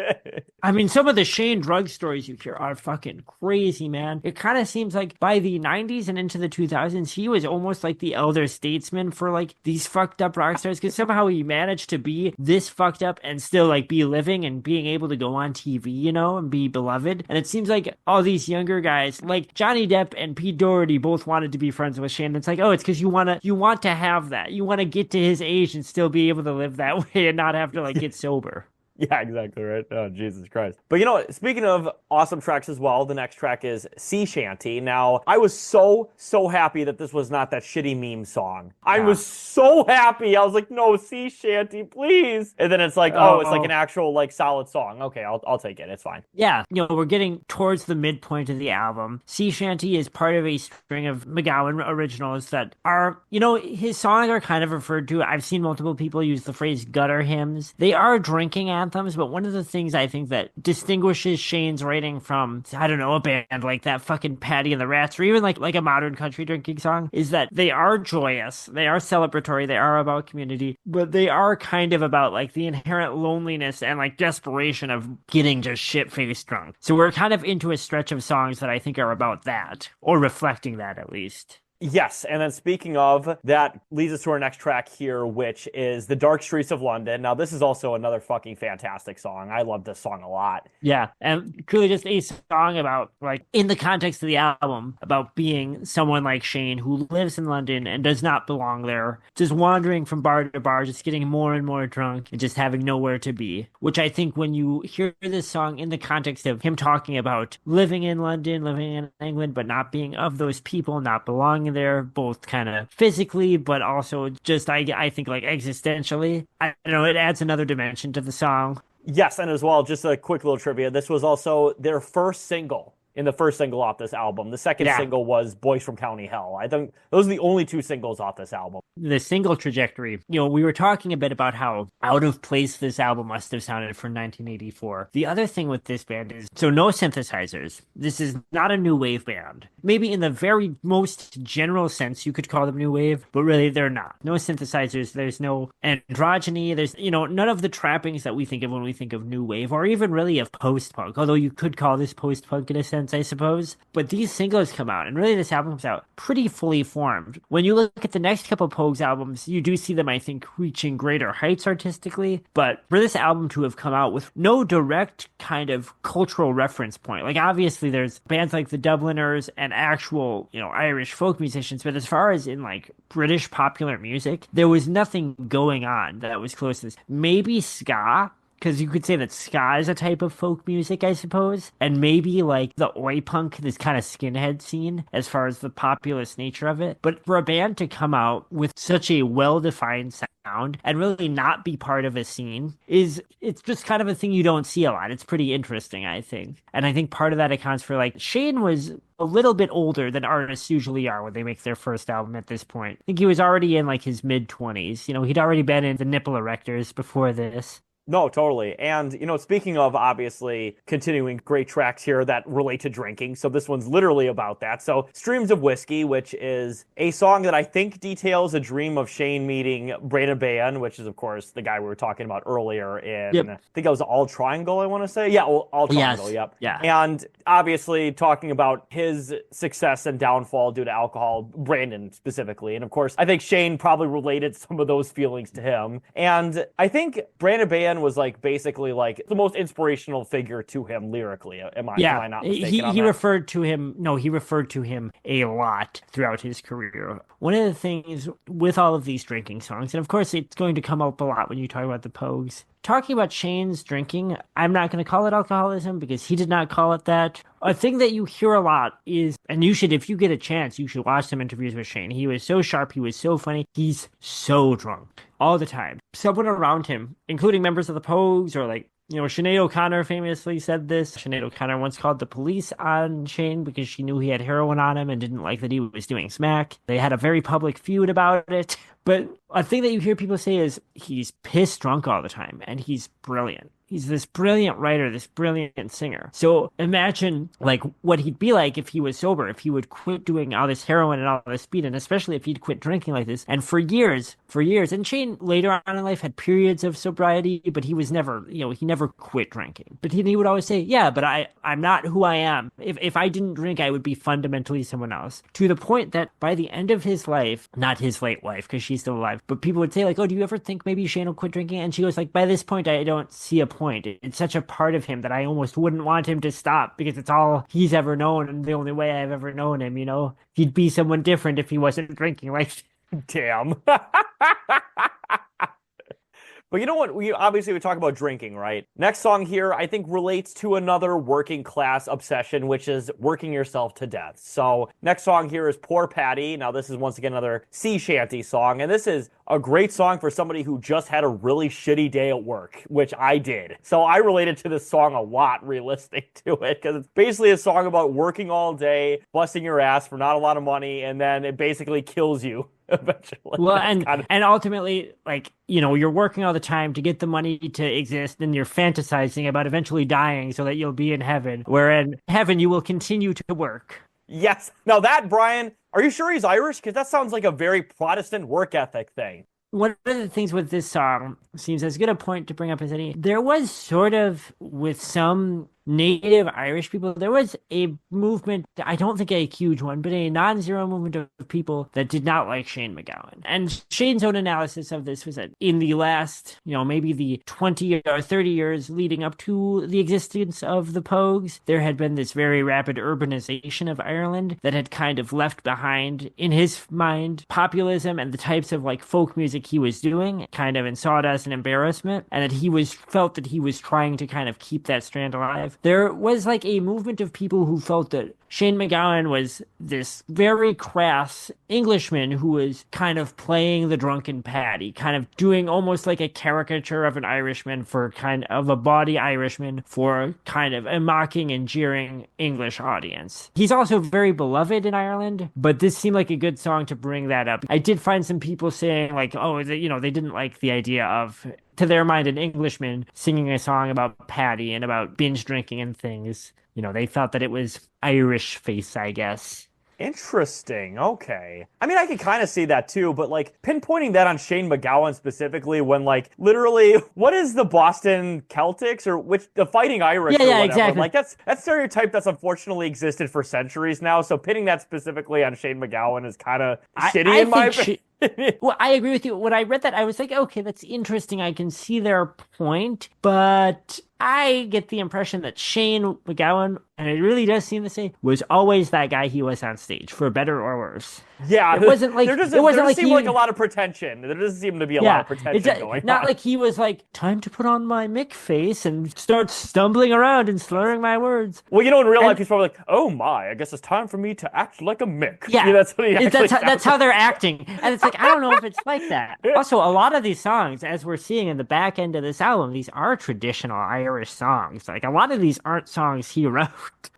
I mean, some of the Shane drug stories you hear are fucking crazy, man. It kind of seems like by the 90s and into the 2000s, he was almost like the elder statesman for these fucked up rock stars, because somehow he managed to be this fucked up and still be living and being able to go on TV, and be beloved. And it seems like all these younger guys, like Johnny Depp and Pete Doherty, both wanted to be friends with Shane. It's it's because you want to have that. You want to get to his age and still be able to live that way and not have to get sober. Yeah, exactly right. Oh, Jesus Christ. But speaking of awesome tracks as well, the next track is Sea Shanty. Now, I was so happy that this was not that shitty meme song. I Yeah. was so happy. I was like, no, Sea Shanty, please. And then it's like, oh, it's like an Oh. actual, like, solid song. Okay, I'll take it. It's fine. Yeah, we're getting towards the midpoint of the album. Sea Shanty is part of a string of McGowan originals that are, his songs are kind of referred to. I've seen multiple people use the phrase gutter hymns. They are drinking anthems, but one of the things I think that distinguishes Shane's writing from, I don't know, a band like that fucking Patty and the Rats, or even like a modern country drinking song, is that they are joyous, they are celebratory, they are about community, but they are kind of about like the inherent loneliness and like desperation of getting just shit-faced drunk. So we're kind of into a stretch of songs that I think are about that, or reflecting that at least. Yes, and then speaking of, that leads us to our next track here, which is The Dark Streets of London. Now, this is also another fucking fantastic song. I love this song a lot. Yeah, and truly just a song about, like, in the context of the album, about being someone like Shane who lives in London and does not belong there, just wandering from bar to bar, just getting more and more drunk and just having nowhere to be. Which I think when you hear this song in the context of him talking about living in London, living in England, but not being of those people, not belonging there, both kind of physically, but also just, I think, like, existentially. I don't know, it adds another dimension to the song. Yes, and as well, just a quick little trivia. This was also their first single. In the first single off this album. The second single was Boys from County Hell. I think those are the only two singles off this album. The single trajectory, we were talking a bit about how out of place this album must have sounded for 1984. The other thing with this band is, so no synthesizers. This is not a new wave band. Maybe in the very most general sense, you could call them new wave, but really they're not. No synthesizers. There's no androgyny. There's, none of the trappings that we think of when we think of new wave, or even really of post-punk, although you could call this post-punk in a sense, I suppose. But these singles come out, and really this album comes out pretty fully formed. When you look at the next couple Pogues albums, you do see them, I think, reaching greater heights artistically. But for this album to have come out with no direct kind of cultural reference point, like obviously there's bands like the Dubliners and actual, Irish folk musicians, but as far as in like British popular music, there was nothing going on that was close to this. Maybe ska, because you could say that ska is a type of folk music, I suppose. And maybe like the oi punk, this kind of skinhead scene, as far as the populist nature of it. But for a band to come out with such a well-defined sound and really not be part of a scene it's just kind of a thing you don't see a lot. It's pretty interesting, I think. And I think part of that accounts for, like, Shane was a little bit older than artists usually are when they make their first album at this point. I think he was already in like his mid-20s. He'd already been in the Nipple Erectors before this. No, totally. And, speaking of obviously continuing great tracks here that relate to drinking, so this one's literally about that. So, Streams of Whiskey, which is a song that I think details a dream of Shane meeting Brandon Bayan, which is, of course, the guy we were talking about earlier in, I think that was All Triangle, I want to say. Yeah, All Triangle, Yes. Yep. Yeah. And obviously talking about his success and downfall due to alcohol, Brandon specifically. And, of course, I think Shane probably related some of those feelings to him. And I think Brandon Bayan was like basically like the most inspirational figure to him lyrically. Am I not mistaken? He referred to him. No, he referred to him a lot throughout his career. One of the things with all of these drinking songs, and of course it's going to come up a lot when you talk about the Pogues, talking about Shane's drinking, I'm not going to call it alcoholism because he did not call it that. A thing that you hear a lot is, and you should, if you get a chance, you should watch some interviews with Shane. He was so sharp. He was so funny. He's so drunk all the time. Someone around him, including members of the Pogues or like, Sinead O'Connor famously said this. Sinead O'Connor once called the police on Shane because she knew he had heroin on him and didn't like that he was doing smack. They had a very public feud about it. But a thing that you hear people say is he's pissed drunk all the time and he's brilliant. He's this brilliant writer, this brilliant singer. So imagine like what he'd be like if he was sober, if he would quit doing all this heroin and all this speed, and especially if he'd quit drinking like this. And for years, and Shane later on in life had periods of sobriety, but he was never, he never quit drinking. But he would always say, yeah, but I'm not who I am. If I didn't drink, I would be fundamentally someone else. To the point that by the end of his life, not his late wife, because she's still alive, but people would say like, oh, do you ever think maybe Shane will quit drinking? And she goes like, by this point, I don't see a point. It's such a part of him that I almost wouldn't want him to stop because it's all he's ever known and the only way I've ever known him, He'd be someone different if he wasn't drinking. Like, damn. But you know what? We talk about drinking, right? Next song here, I think, relates to another working class obsession, which is working yourself to death. So next song here is Poor Patty. Now this is once again another sea shanty song, and this is a great song for somebody who just had a really shitty day at work, which I did. So I related to this song a lot re-listening to it, because it's basically a song about working all day, busting your ass for not a lot of money, and then it basically kills you eventually. Well, and ultimately, like, you know, you're working all the time to get the money to exist, and you're fantasizing about eventually dying so that you'll be in heaven, where in heaven you will continue to work. Yes. Now that, Brian, are you sure he's Irish? Because that sounds like a very Protestant work ethic thing. One of the things with this song seems as good a point to bring up as any. There was sort of, with some native Irish people, there was a movement, I don't think a huge one, but a non-zero movement of people that did not like Shane MacGowan. And Shane's own analysis of this was that in the last, you know, maybe the 20 or 30 years leading up to the existence of the Pogues, there had been this very rapid urbanization of Ireland that had kind of left behind, in his mind, populism and the types of like folk music he was doing, kind of in sawdust and embarrassment, and that he felt that he was trying to kind of keep that strand alive. There was like a movement of people who felt that Shane MacGowan was this very crass Englishman who was kind of playing the drunken Paddy, kind of doing almost like a caricature of an Irishman for kind of a bawdy Irishman for kind of a mocking and jeering English audience. He's also very beloved in Ireland, but this seemed like a good song to bring that up. I did find some people saying like, oh, you know, they didn't like the idea of, to their mind, an Englishman singing a song about Paddy and about binge drinking and things. You know, they thought that it was Irish face, I guess. Interesting. Okay. I mean, I could kind of see that too, but like pinpointing that on Shane MacGowan specifically when like literally, what is the Boston Celtics or the Fighting Irish or whatever? Exactly. Like that's stereotype that's unfortunately existed for centuries now. So pinning that specifically on Shane MacGowan is kind of shitty in my opinion. Well, I agree with you. When I read that, I was like, okay, that's interesting. I can see their point, but I get the impression that Shane MacGowan, and it really does seem the same, was always that guy he was on stage, for better or worse. Yeah, it wasn't like there doesn't seem like a lot of pretension. There doesn't seem to be a lot of pretension going on. Not like he was like, time to put on my Mick face and start stumbling around and slurring my words. Well, you know, in real life, he's probably like, oh my, I guess it's time for me to act like a Mick. Yeah, that's what he actually that's how they're acting. And it's like, I don't know if it's like that. Also, a lot of these songs, as we're seeing in the back end of this album, these are traditional Irish songs. Like, a lot of these aren't songs he wrote.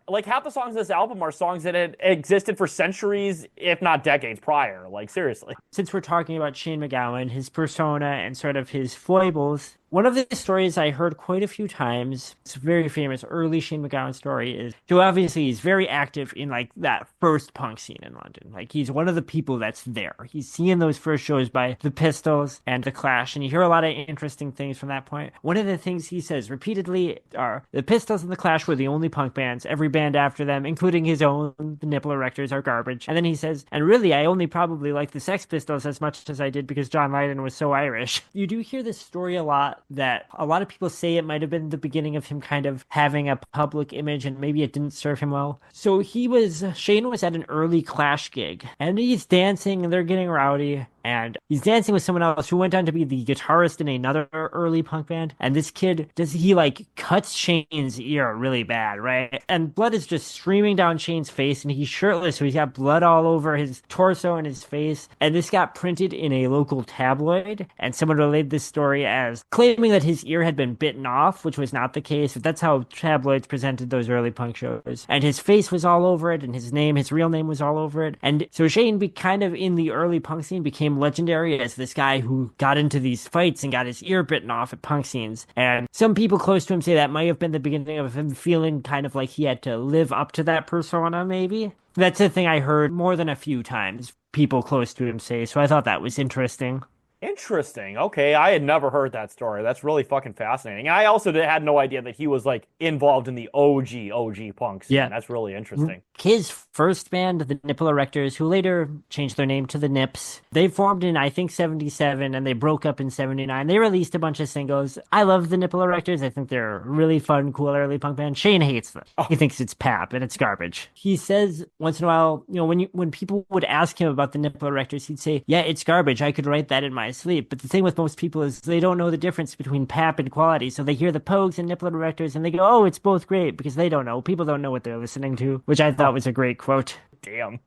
Like, half the songs on this album are songs that had existed for centuries, if not decades prior. Like, seriously. Since we're talking about Shane MacGowan, his persona, and sort of his foibles, one of the stories I heard quite a few times, it's a very famous early Shane MacGowan story, is, so obviously he's very active in like that first punk scene in London. Like he's one of the people that's there. He's seeing those first shows by the Pistols and the Clash, and you hear a lot of interesting things from that point. One of the things he says repeatedly are the Pistols and the Clash were the only punk bands. Every band after them, including his own, the Nipple Erectors, are garbage. And then he says, and really I only probably like the Sex Pistols as much as I did because John Lydon was so Irish. You do hear this story a lot, that a lot of people say it might have been the beginning of him kind of having a public image and maybe it didn't serve him well. So Shane was at an early Clash gig and he's dancing and they're getting rowdy. And he's dancing with someone else who went on to be the guitarist in another early punk band. And this kid, he like cuts Shane's ear really bad, right? And blood is just streaming down Shane's face and he's shirtless. So he's got blood all over his torso and his face. And this got printed in a local tabloid. And someone relayed this story as claiming that his ear had been bitten off, which was not the case. But that's how tabloids presented those early punk shows. And his face was all over it and his real name was all over it. And so Shane kind of in the early punk scene became legendary as this guy who got into these fights and got his ear bitten off at punk scenes. And some people close to him say that might have been the beginning of him feeling kind of like he had to live up to that persona, maybe. That's the thing I heard more than a few times people close to him say, so I thought that was interesting. Interesting. Okay, I had never heard that story. That's really fucking fascinating. I also had no idea that he was like involved in the OG punk scene. Yeah, that's really interesting. His first band, the Nipple Erectors, who later changed their name to the Nips, they formed in I think 77 and they broke up in 79. They released a bunch of singles. I love the Nipple Erectors. I think they're a really fun, cool early punk band. Shane hates them. He thinks it's pap and it's garbage. He says once in a while, you know, when people would ask him about the Nipple Erectors, he'd say, "Yeah, it's garbage. I could write that in my my sleep. But the thing with most people is they don't know the difference between pap and quality. So they hear the Pogues and nipple erectors and they go, oh, it's both great, because they don't know. People don't know what they're listening to, which I thought was a great quote. Damn.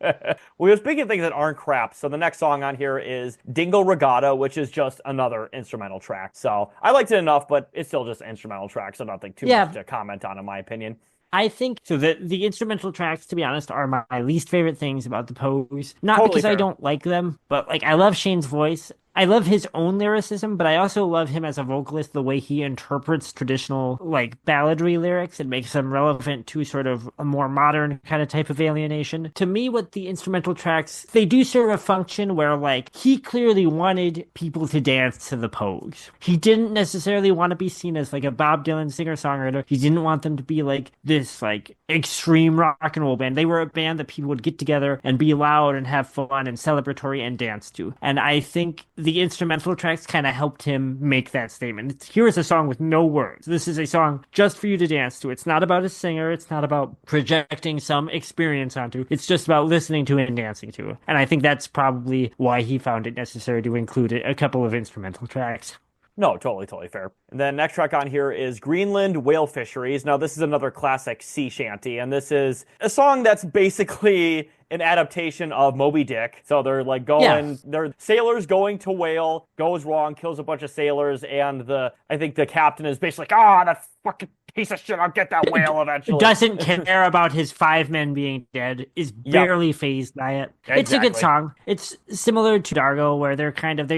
Well, speaking of things that aren't crap, so the next song on here is Dingo Regatta, which is just another instrumental track. So I liked it enough, but it's still just an instrumental track, so nothing too much to comment on, in my opinion. I think so. The instrumental tracks, to be honest, are my least favorite things about the Pogues. Not Totally because fair. I don't like them, but like I love Shane's voice. I love his own lyricism, but I also love him as a vocalist, the way he interprets traditional, like, balladry lyrics and makes them relevant to sort of a more modern kind of type of alienation. To me, what the instrumental tracks, they do serve a function where, like, he clearly wanted people to dance to the Pogues. He didn't necessarily want to be seen as, like, a Bob Dylan singer-songwriter. He didn't want them to be, like, this, like, extreme rock and roll band. They were a band that people would get together and be loud and have fun and celebratory and dance to. And I think the instrumental tracks kind of helped him make that statement. Here is a song with no words. This is a song just for you to dance to. It's not about a singer. It's not about projecting some experience onto. It's just about listening to it and dancing to it. And I think that's probably why he found it necessary to include a couple of instrumental tracks. No, totally fair. And then next track on here is Greenland Whale Fisheries. Now, this is another classic sea shanty, and this is a song that's basically an adaptation of Moby Dick. So they're like they're sailors going to whale, goes wrong, kills a bunch of sailors, and I think the captain is basically like, that fucking piece of shit, I'll get that whale eventually. Doesn't care about his 5 men being dead, is barely fazed by it. Exactly. It's a good song. It's similar to Dargo, where they're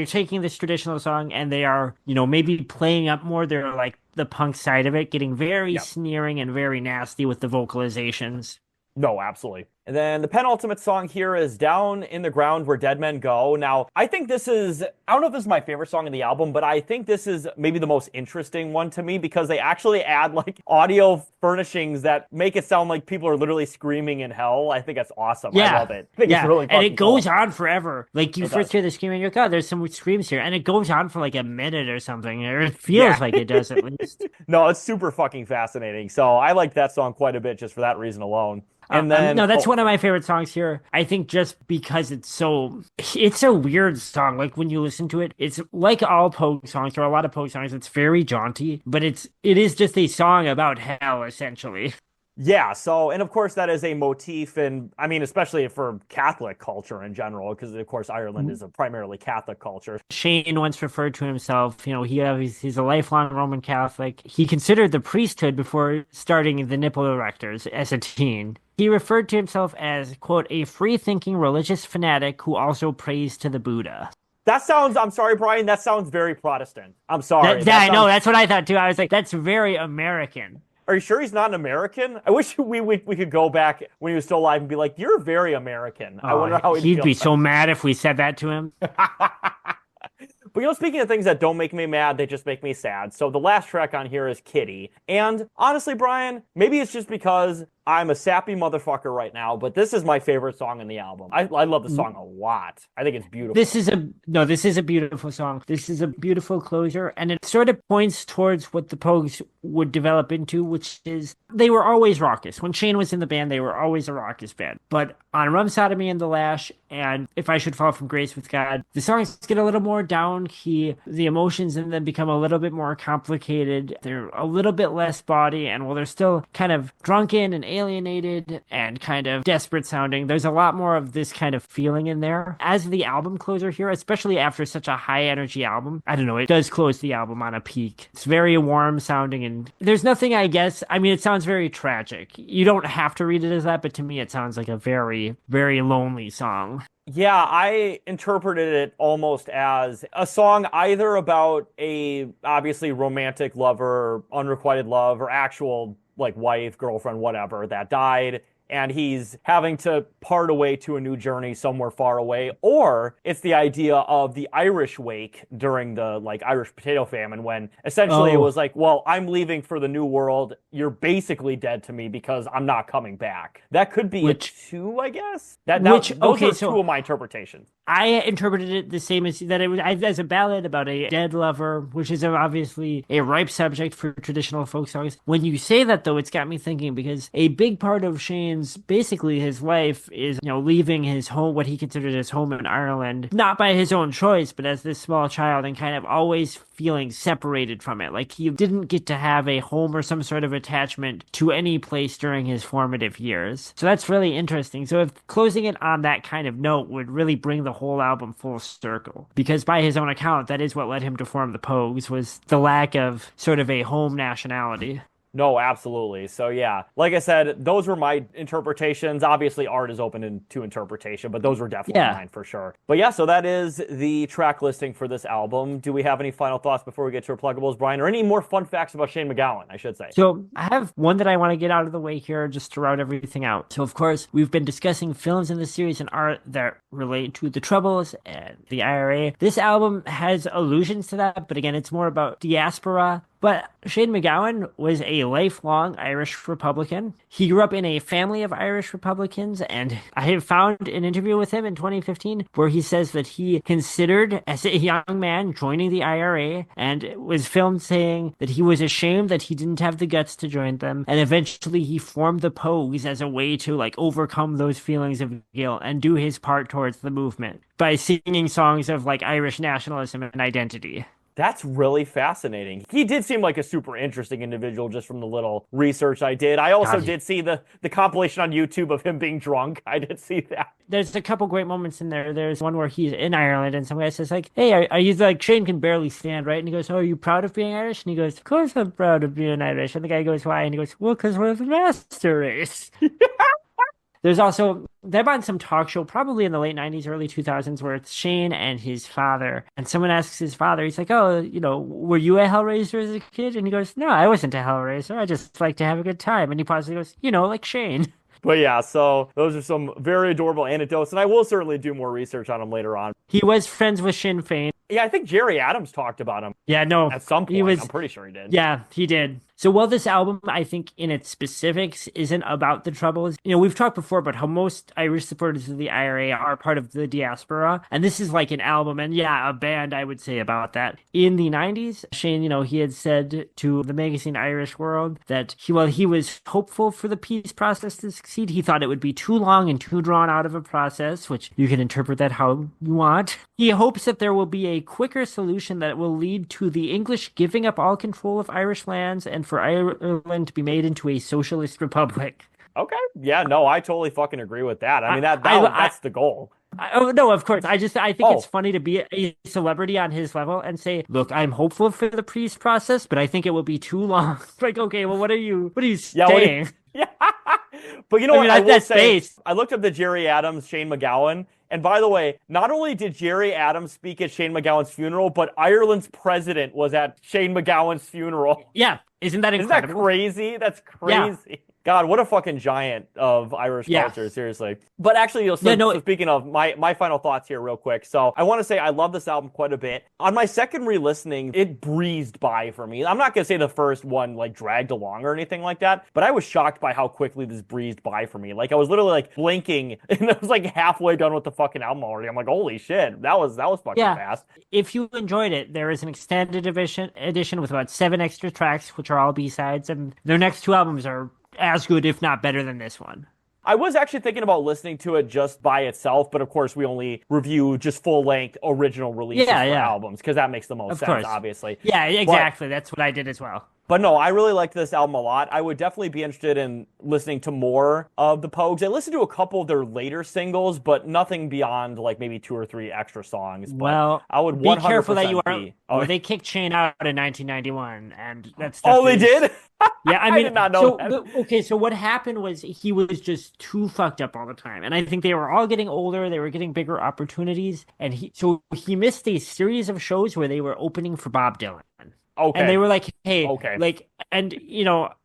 taking this traditional song and they are, maybe playing up more their, like, the punk side of it, getting very sneering and very nasty with the vocalizations. No, absolutely. And then the penultimate song here is Down in the Ground Where Dead Men Go. Now, I think I don't know if this is my favorite song in the album, but I think this is maybe the most interesting one to me because they actually add like audio furnishings that make it sound like people are literally screaming in hell. I think that's awesome. Yeah. I love it. I think it's really and it goes cool. on forever. Like you first hear the screaming, you're like, oh, there's some screams here. And it goes on for like a minute or something. Or it feels like it does at least. No, it's super fucking fascinating. So I like that song quite a bit just for that reason alone. And then that's one of my favorite songs here. I think just because it's a weird song. Like when you listen to it, it's like all Pogue songs or a lot of Pogue songs. It's very jaunty, but it is just a song about hell essentially. Yeah, so, and of course that is a motif, and I mean, especially for Catholic culture in general, because of course Ireland is a primarily Catholic culture. Shane once referred to himself, he's a lifelong Roman Catholic. He considered the priesthood before starting the nipple erectors as a teen. He referred to himself as, quote, a free-thinking religious fanatic who also prays to the Buddha. I'm sorry, Brian, that sounds very Protestant. I'm sorry. I know, that's what I thought too. I was like, that's very American. Are you sure he's not an American? I wish we could go back when he was still alive and be like, you're very American. I wonder how he'd be so mad if we said that to him. But speaking of things that don't make me mad, they just make me sad. So the last track on here is Kitty. And honestly, Brian, maybe it's just because I'm a sappy motherfucker right now, but this is my favorite song in the album. I love the song a lot. I think it's beautiful. This is a beautiful song. This is a beautiful closure, and it sort of points towards what the Pogues would develop into, which is they were always raucous. When Shane was in the band, they were always a raucous band. But on Rum Sodomy and The Lash and If I Should Fall From Grace with God, the songs get a little more down key. The emotions in them become a little bit more complicated. They're a little bit less body, and while they're still kind of drunken and alienated and kind of desperate sounding, there's a lot more of this kind of feeling in there. As the album closer here, especially after such a high energy album, I don't know, it does close the album on a peak. It's very warm sounding, and there's nothing, it sounds very tragic. You don't have to read it as that, but to me it sounds like a very, very lonely song. Yeah, I interpreted it almost as a song either about a obviously romantic lover, unrequited love, or actual like wife, girlfriend, whatever, that died, and he's having to part away to a new journey somewhere far away, or it's the idea of the Irish wake during the like Irish potato famine, when essentially it was like, well, I'm leaving for the new world, you're basically dead to me because I'm not coming back. That could be two, I guess. Those are two of my interpretations. I interpreted it the same as that. It was as a ballad about a dead lover, which is obviously a ripe subject for traditional folk songs. When you say that, though, it's got me thinking, because a big part of Shane Shane's basically his life is, leaving his home, what he considered his home in Ireland, not by his own choice, but as this small child, and kind of always feeling separated from it. Like he didn't get to have a home or some sort of attachment to any place during his formative years. So that's really interesting. So if closing it on that kind of note would really bring the whole album full circle, because by his own account, that is what led him to form the Pogues, was the lack of sort of a home nationality. No, absolutely. So yeah, like I said, those were my interpretations. Obviously, art is open to interpretation, but those were definitely mine for sure. But yeah, so that is the track listing for this album. Do we have any final thoughts before we get to our pluggables, Brian, or any more fun facts about Shane MacGowan, I should say? So I have one that I want to get out of the way here just to round everything out. So of course, we've been discussing films in the series and art that relate to the Troubles and the IRA. This album has allusions to that, but again, it's more about diaspora. But Shane MacGowan was a lifelong Irish Republican. He grew up in a family of Irish Republicans, and I have found an interview with him in 2015 where he says that he considered, as a young man, joining the IRA, and it was filmed saying that he was ashamed that he didn't have the guts to join them, and eventually he formed the Pogues as a way to overcome those feelings of guilt and do his part towards the movement by singing songs of Irish nationalism and identity. That's really fascinating. He did seem like a super interesting individual just from the little research I did. I also did see the compilation on YouTube of him being drunk. I did see that. There's a couple great moments in there. There's one where he's in Ireland and some guy says hey, are you Shane can barely stand, right? And he goes, oh, are you proud of being Irish? And he goes, of course I'm proud of being Irish. And the guy goes, why? And he goes, well, because we're the master race. There's also them on some talk show, probably in the late 90s, early 2000s, where it's Shane and his father. And someone asks his father, he's like, oh, were you a Hellraiser as a kid? And he goes, no, I wasn't a Hellraiser. I just like to have a good time. And he pauses and goes, like Shane. But yeah, so those are some very adorable anecdotes, and I will certainly do more research on him later on. He was friends with Sinn Féin. Yeah, I think Jerry Adams talked about him. Yeah, no. At some point, I'm pretty sure he did. Yeah, he did. So while this album, I think, in its specifics, isn't about the Troubles, we've talked before about how most Irish supporters of the IRA are part of the diaspora, and this is like an album, and a band, I would say, about that. In the 90s, Shane, he had said to the magazine Irish World that he was hopeful for the peace process to succeed. He thought it would be too long and too drawn out of a process, which you can interpret that how you want. He hopes that there will be a quicker solution that will lead to the English giving up all control of Irish lands and for Ireland to be made into a socialist republic. Okay. Yeah, no, I totally fucking agree with that. I mean, that's the goal. No, of course. I think it's funny to be a celebrity on his level and say, look, I'm hopeful for the peace process, but I think it will be too long. Okay, well, what are you saying? Yeah. But what? I will say, space. I looked up the Jerry Adams, Shane MacGowan, and by the way, not only did Jerry Adams speak at Shane MacGowan's funeral, but Ireland's president was at Shane MacGowan's funeral. Yeah. Isn't that incredible? Isn't that crazy? That's crazy. Yeah. God, what a fucking giant of Irish culture, seriously. But actually, so speaking of my final thoughts here real quick. So I want to say I love this album quite a bit. On my second re-listening, it breezed by for me. I'm not going to say the first one dragged along or anything like that, but I was shocked by how quickly this breezed by for me. I was literally blinking and I was halfway done with the fucking album already. I'm like, holy shit, that was fucking fast. If you enjoyed it, there is an extended edition with about 7 extra tracks, which are all B-sides, and their next 2 albums are as good, if not better than this one. I was actually thinking about listening to it just by itself, but of course we only review just full-length original releases for albums, because that makes the most sense, obviously. Yeah, exactly. That's what I did as well. But no, I really liked this album a lot. I would definitely be interested in listening to more of the Pogues. I listened to a couple of their later singles, but nothing beyond maybe 2 or 3 extra songs. Well, I would 100% be careful that you are. They kicked Shane out in 1991, and that's. Oh, they did? Yeah, I did not know that. Okay, so what happened was he was just too fucked up all the time, and I think they were all getting older. They were getting bigger opportunities, and he missed a series of shows where they were opening for Bob Dylan. Okay. And they were like, hey, and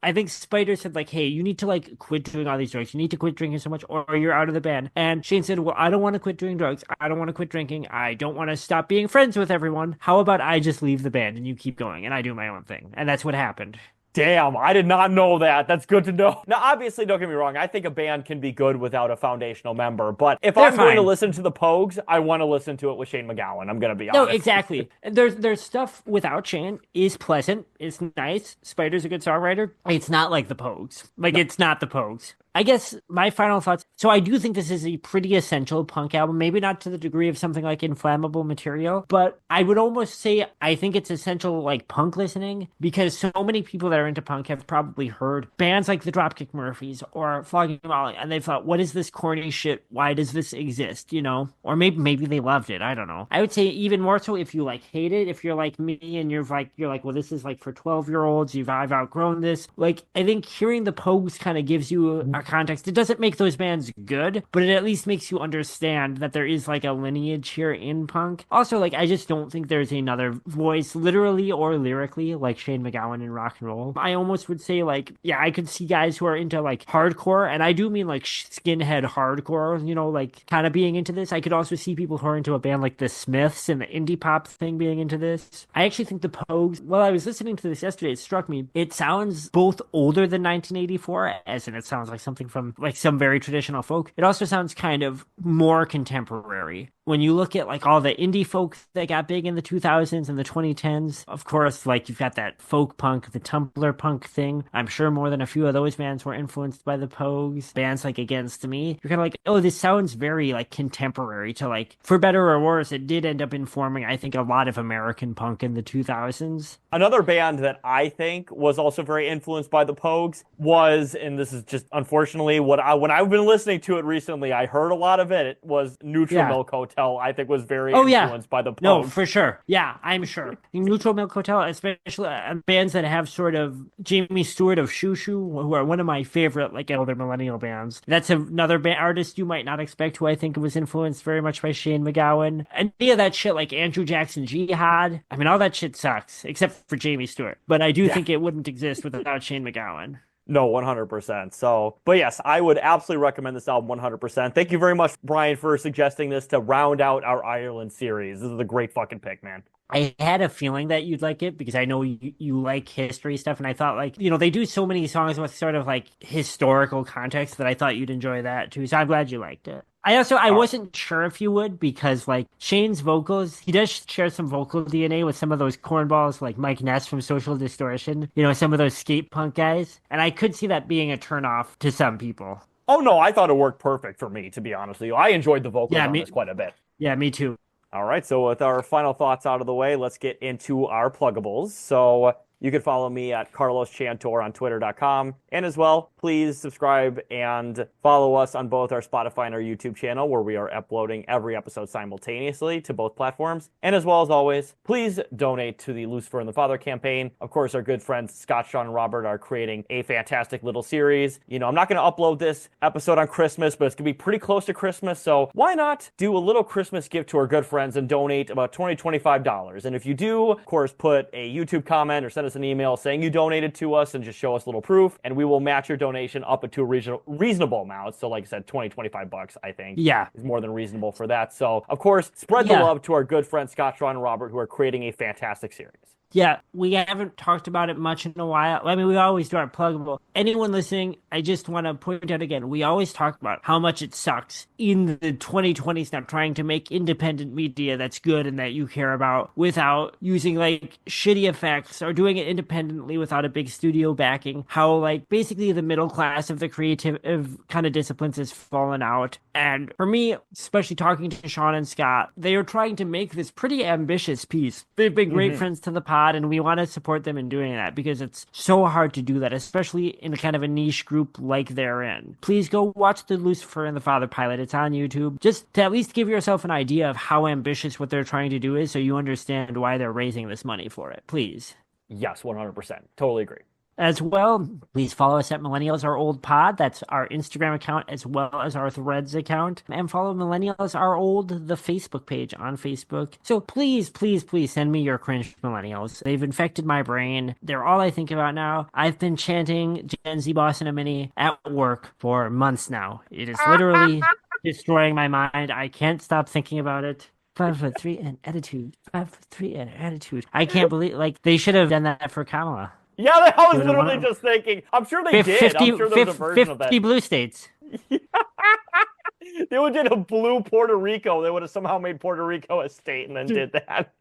I think Spider said hey, you need to quit doing all these drugs. You need to quit drinking so much or you're out of the band. And Shane said, well, I don't want to quit doing drugs. I don't want to quit drinking. I don't want to stop being friends with everyone. How about I just leave the band and you keep going and I do my own thing? And that's what happened. Damn, I did not know that. That's good to know. Now, obviously, don't get me wrong. I think a band can be good without a foundational member. But if I'm going to listen to the Pogues, I want to listen to it with Shane MacGowan. I'm going to be honest. No, exactly. There's stuff without Shane is pleasant. It's nice. Spider's a good songwriter. It's not like the Pogues. It's not the Pogues. I guess my final thoughts. So I do think this is a pretty essential punk album, maybe not to the degree of something like Inflammable Material, but I would almost say I think it's essential like punk listening because so many people that are into punk have probably heard bands like the Dropkick Murphys or Flogging Molly, and they thought, what is this corny shit? Why does this exist? You know? Or maybe they loved it. I don't know. I would say even more so if you like hate it, if you're like me and you're like, well, this is like for 12-year-olds, I've outgrown this. Like, I think hearing the Pogues kind of gives you a context. It doesn't make those bands good, but it at least makes you understand that there is like a lineage here in punk. Also, like, I just don't think there's another voice, literally or lyrically, like Shane MacGowan in rock and roll. I almost would say, like, yeah, I could see guys who are into like hardcore, and I do mean like skinhead hardcore, you know, like kind of being into this. I could also see people who are into a band like the Smiths and the indie pop thing being into this. I actually think the Pogues, while I was listening to this yesterday, it struck me, it sounds both older than 1984, as in it sounds like something from like some very traditional folk. It also sounds kind of more contemporary. When you look at like all the indie folk that got big in the 2000s and the 2010s, of course, like you've got that folk punk, the Tumblr punk thing. I'm sure more than a few of those bands were influenced by the Pogues. Bands like Against Me. You're kind of like, oh, this sounds very like contemporary to like, for better or worse, it did end up informing, I think, a lot of American punk in the 2000s. Another band that I think was also very influenced by the Pogues was, and this is just unfortunately when I've been listening to it recently, I heard a lot of it. It was Neutral Milk Hotel. I think was very influenced by the Pogues. No, for sure. Yeah, I'm sure. Neutral Milk Hotel, especially bands that have sort of Jamie Stewart of Shoo Shoo, who are one of my favorite like older millennial bands. That's another artist you might not expect, who I think was influenced very much by Shane MacGowan. Any of that shit like Andrew Jackson Jihad. I mean, all that shit sucks, except for Jamie Stewart. But I do think it wouldn't exist without Shane MacGowan. No, 100%. So, but yes, I would absolutely recommend this album 100%. Thank you very much, Brian, for suggesting this to round out our Ireland series. This is a great fucking pick, man. I had a feeling that you'd like it because I know you like history stuff, and I thought, like, you know, they do so many songs with sort of like historical context that I thought you'd enjoy that too. So I'm glad you liked it. I wasn't sure if you would because like Shane's vocals, he does share some vocal DNA with some of those cornballs like Mike Ness from Social Distortion, you know, some of those skate punk guys. And I could see that being a turnoff to some people. Oh no, I thought it worked perfect for me, to be honest with you. I enjoyed the vocals on this quite a bit. Yeah, me too. All right, so with our final thoughts out of the way, let's get into our pluggables. So you can follow me at Carlos Chantor on Twitter.com. And as well, please subscribe and follow us on both our Spotify and our YouTube channel, where we are uploading every episode simultaneously to both platforms. And as well as always, please donate to the Lucifer and the Father campaign. Of course, our good friends Scott, Sean, and Robert are creating a fantastic little series. You know, I'm not going to upload this episode on Christmas, but it's going to be pretty close to Christmas. So why not do a little Christmas gift to our good friends and donate about $20, $25? And if you do, of course, put a YouTube comment or send us an email saying you donated to us and just show us a little proof, and we will match your donation up to a reasonable amount. So like I said, $20, $25, I think, is more than reasonable for that. So of course, spread the love to our good friends Scott, Sean, and Robert, who are creating a fantastic series. Yeah, we haven't talked about it much in a while. I mean, we always do our pluggable. Anyone listening, I just want to point out again, we always talk about how much it sucks in the 2020s now trying to make independent media that's good and that you care about without using like shitty effects or doing it independently without a big studio backing. How like basically the middle class of the creative kind of disciplines has fallen out. And for me, especially talking to Sean and Scott, they are trying to make this pretty ambitious piece. They've been great friends to the podcast, and we want to support them in doing that because it's so hard to do that, especially in kind of a niche group like they're in. Please go watch the Lucifer and the Father pilot. It's on YouTube, just to at least give yourself an idea of how ambitious what they're trying to do is, so you understand why they're raising this money for it. Please. Yes, 100%. Totally agree. As well, please follow us at Millennials Are Old Pod. That's our Instagram account as well as our Threads account. And follow Millennials Are Old, the Facebook page on Facebook. So please, please, please send me your cringe millennials. They've infected my brain. They're all I think about now. I've been chanting Gen Z Boss in a Mini at work for months now. It is literally destroying my mind. I can't stop thinking about it. 5'3" and attitude. 5'3" and attitude. I can't believe, like, they should have done that for Kamala. Yeah, I was literally just thinking. I'm sure they did. I'm sure there was a version of that. 50 blue states. They would did a blue Puerto Rico. They would have somehow made Puerto Rico a state and then did that.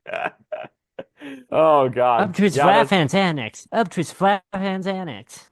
Oh, God. Up to its flat hands annex. Up to its flat hands annex.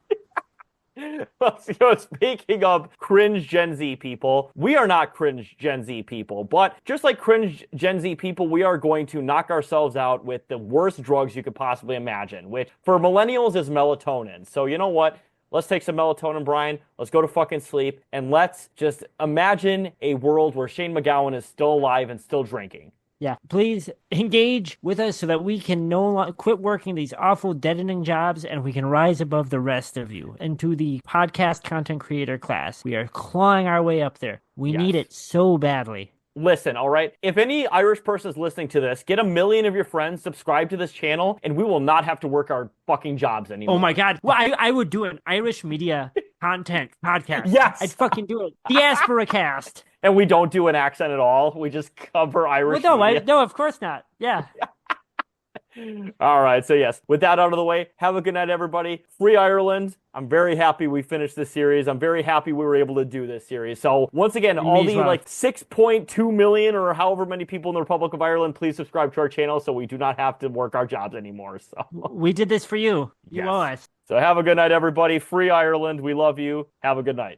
Speaking of cringe Gen Z people, we are not cringe Gen Z people, but just like cringe Gen Z people, we are going to knock ourselves out with the worst drugs you could possibly imagine, which for millennials is melatonin. So you know what? Let's take some melatonin, Brian. Let's go to fucking sleep, and let's just imagine a world where Shane McGowan is still alive and still drinking. Yeah, please engage with us so that we can no longer quit working these awful deadening jobs and we can rise above the rest of you into the podcast content creator class. We are clawing our way up there. We need it so badly. Listen, all right? If any Irish person is listening to this, get 1 million of your friends, subscribe to this channel, and we will not have to work our fucking jobs anymore. Oh my God. Well, I would do an Irish media content podcast. Yes. I'd fucking do it. Diaspora cast. And we don't do an accent at all. We just cover Irish media. No, of course not. Yeah. All right. So yes, with that out of the way, have a good night, everybody. Free Ireland. I'm very happy we finished this series. I'm very happy we were able to do this series. So once again, all the like 6.2 million or however many people in the Republic of Ireland, please subscribe to our channel so we do not have to work our jobs anymore. So we did this for you. You owe us. So have a good night, everybody. Free Ireland. We love you. Have a good night.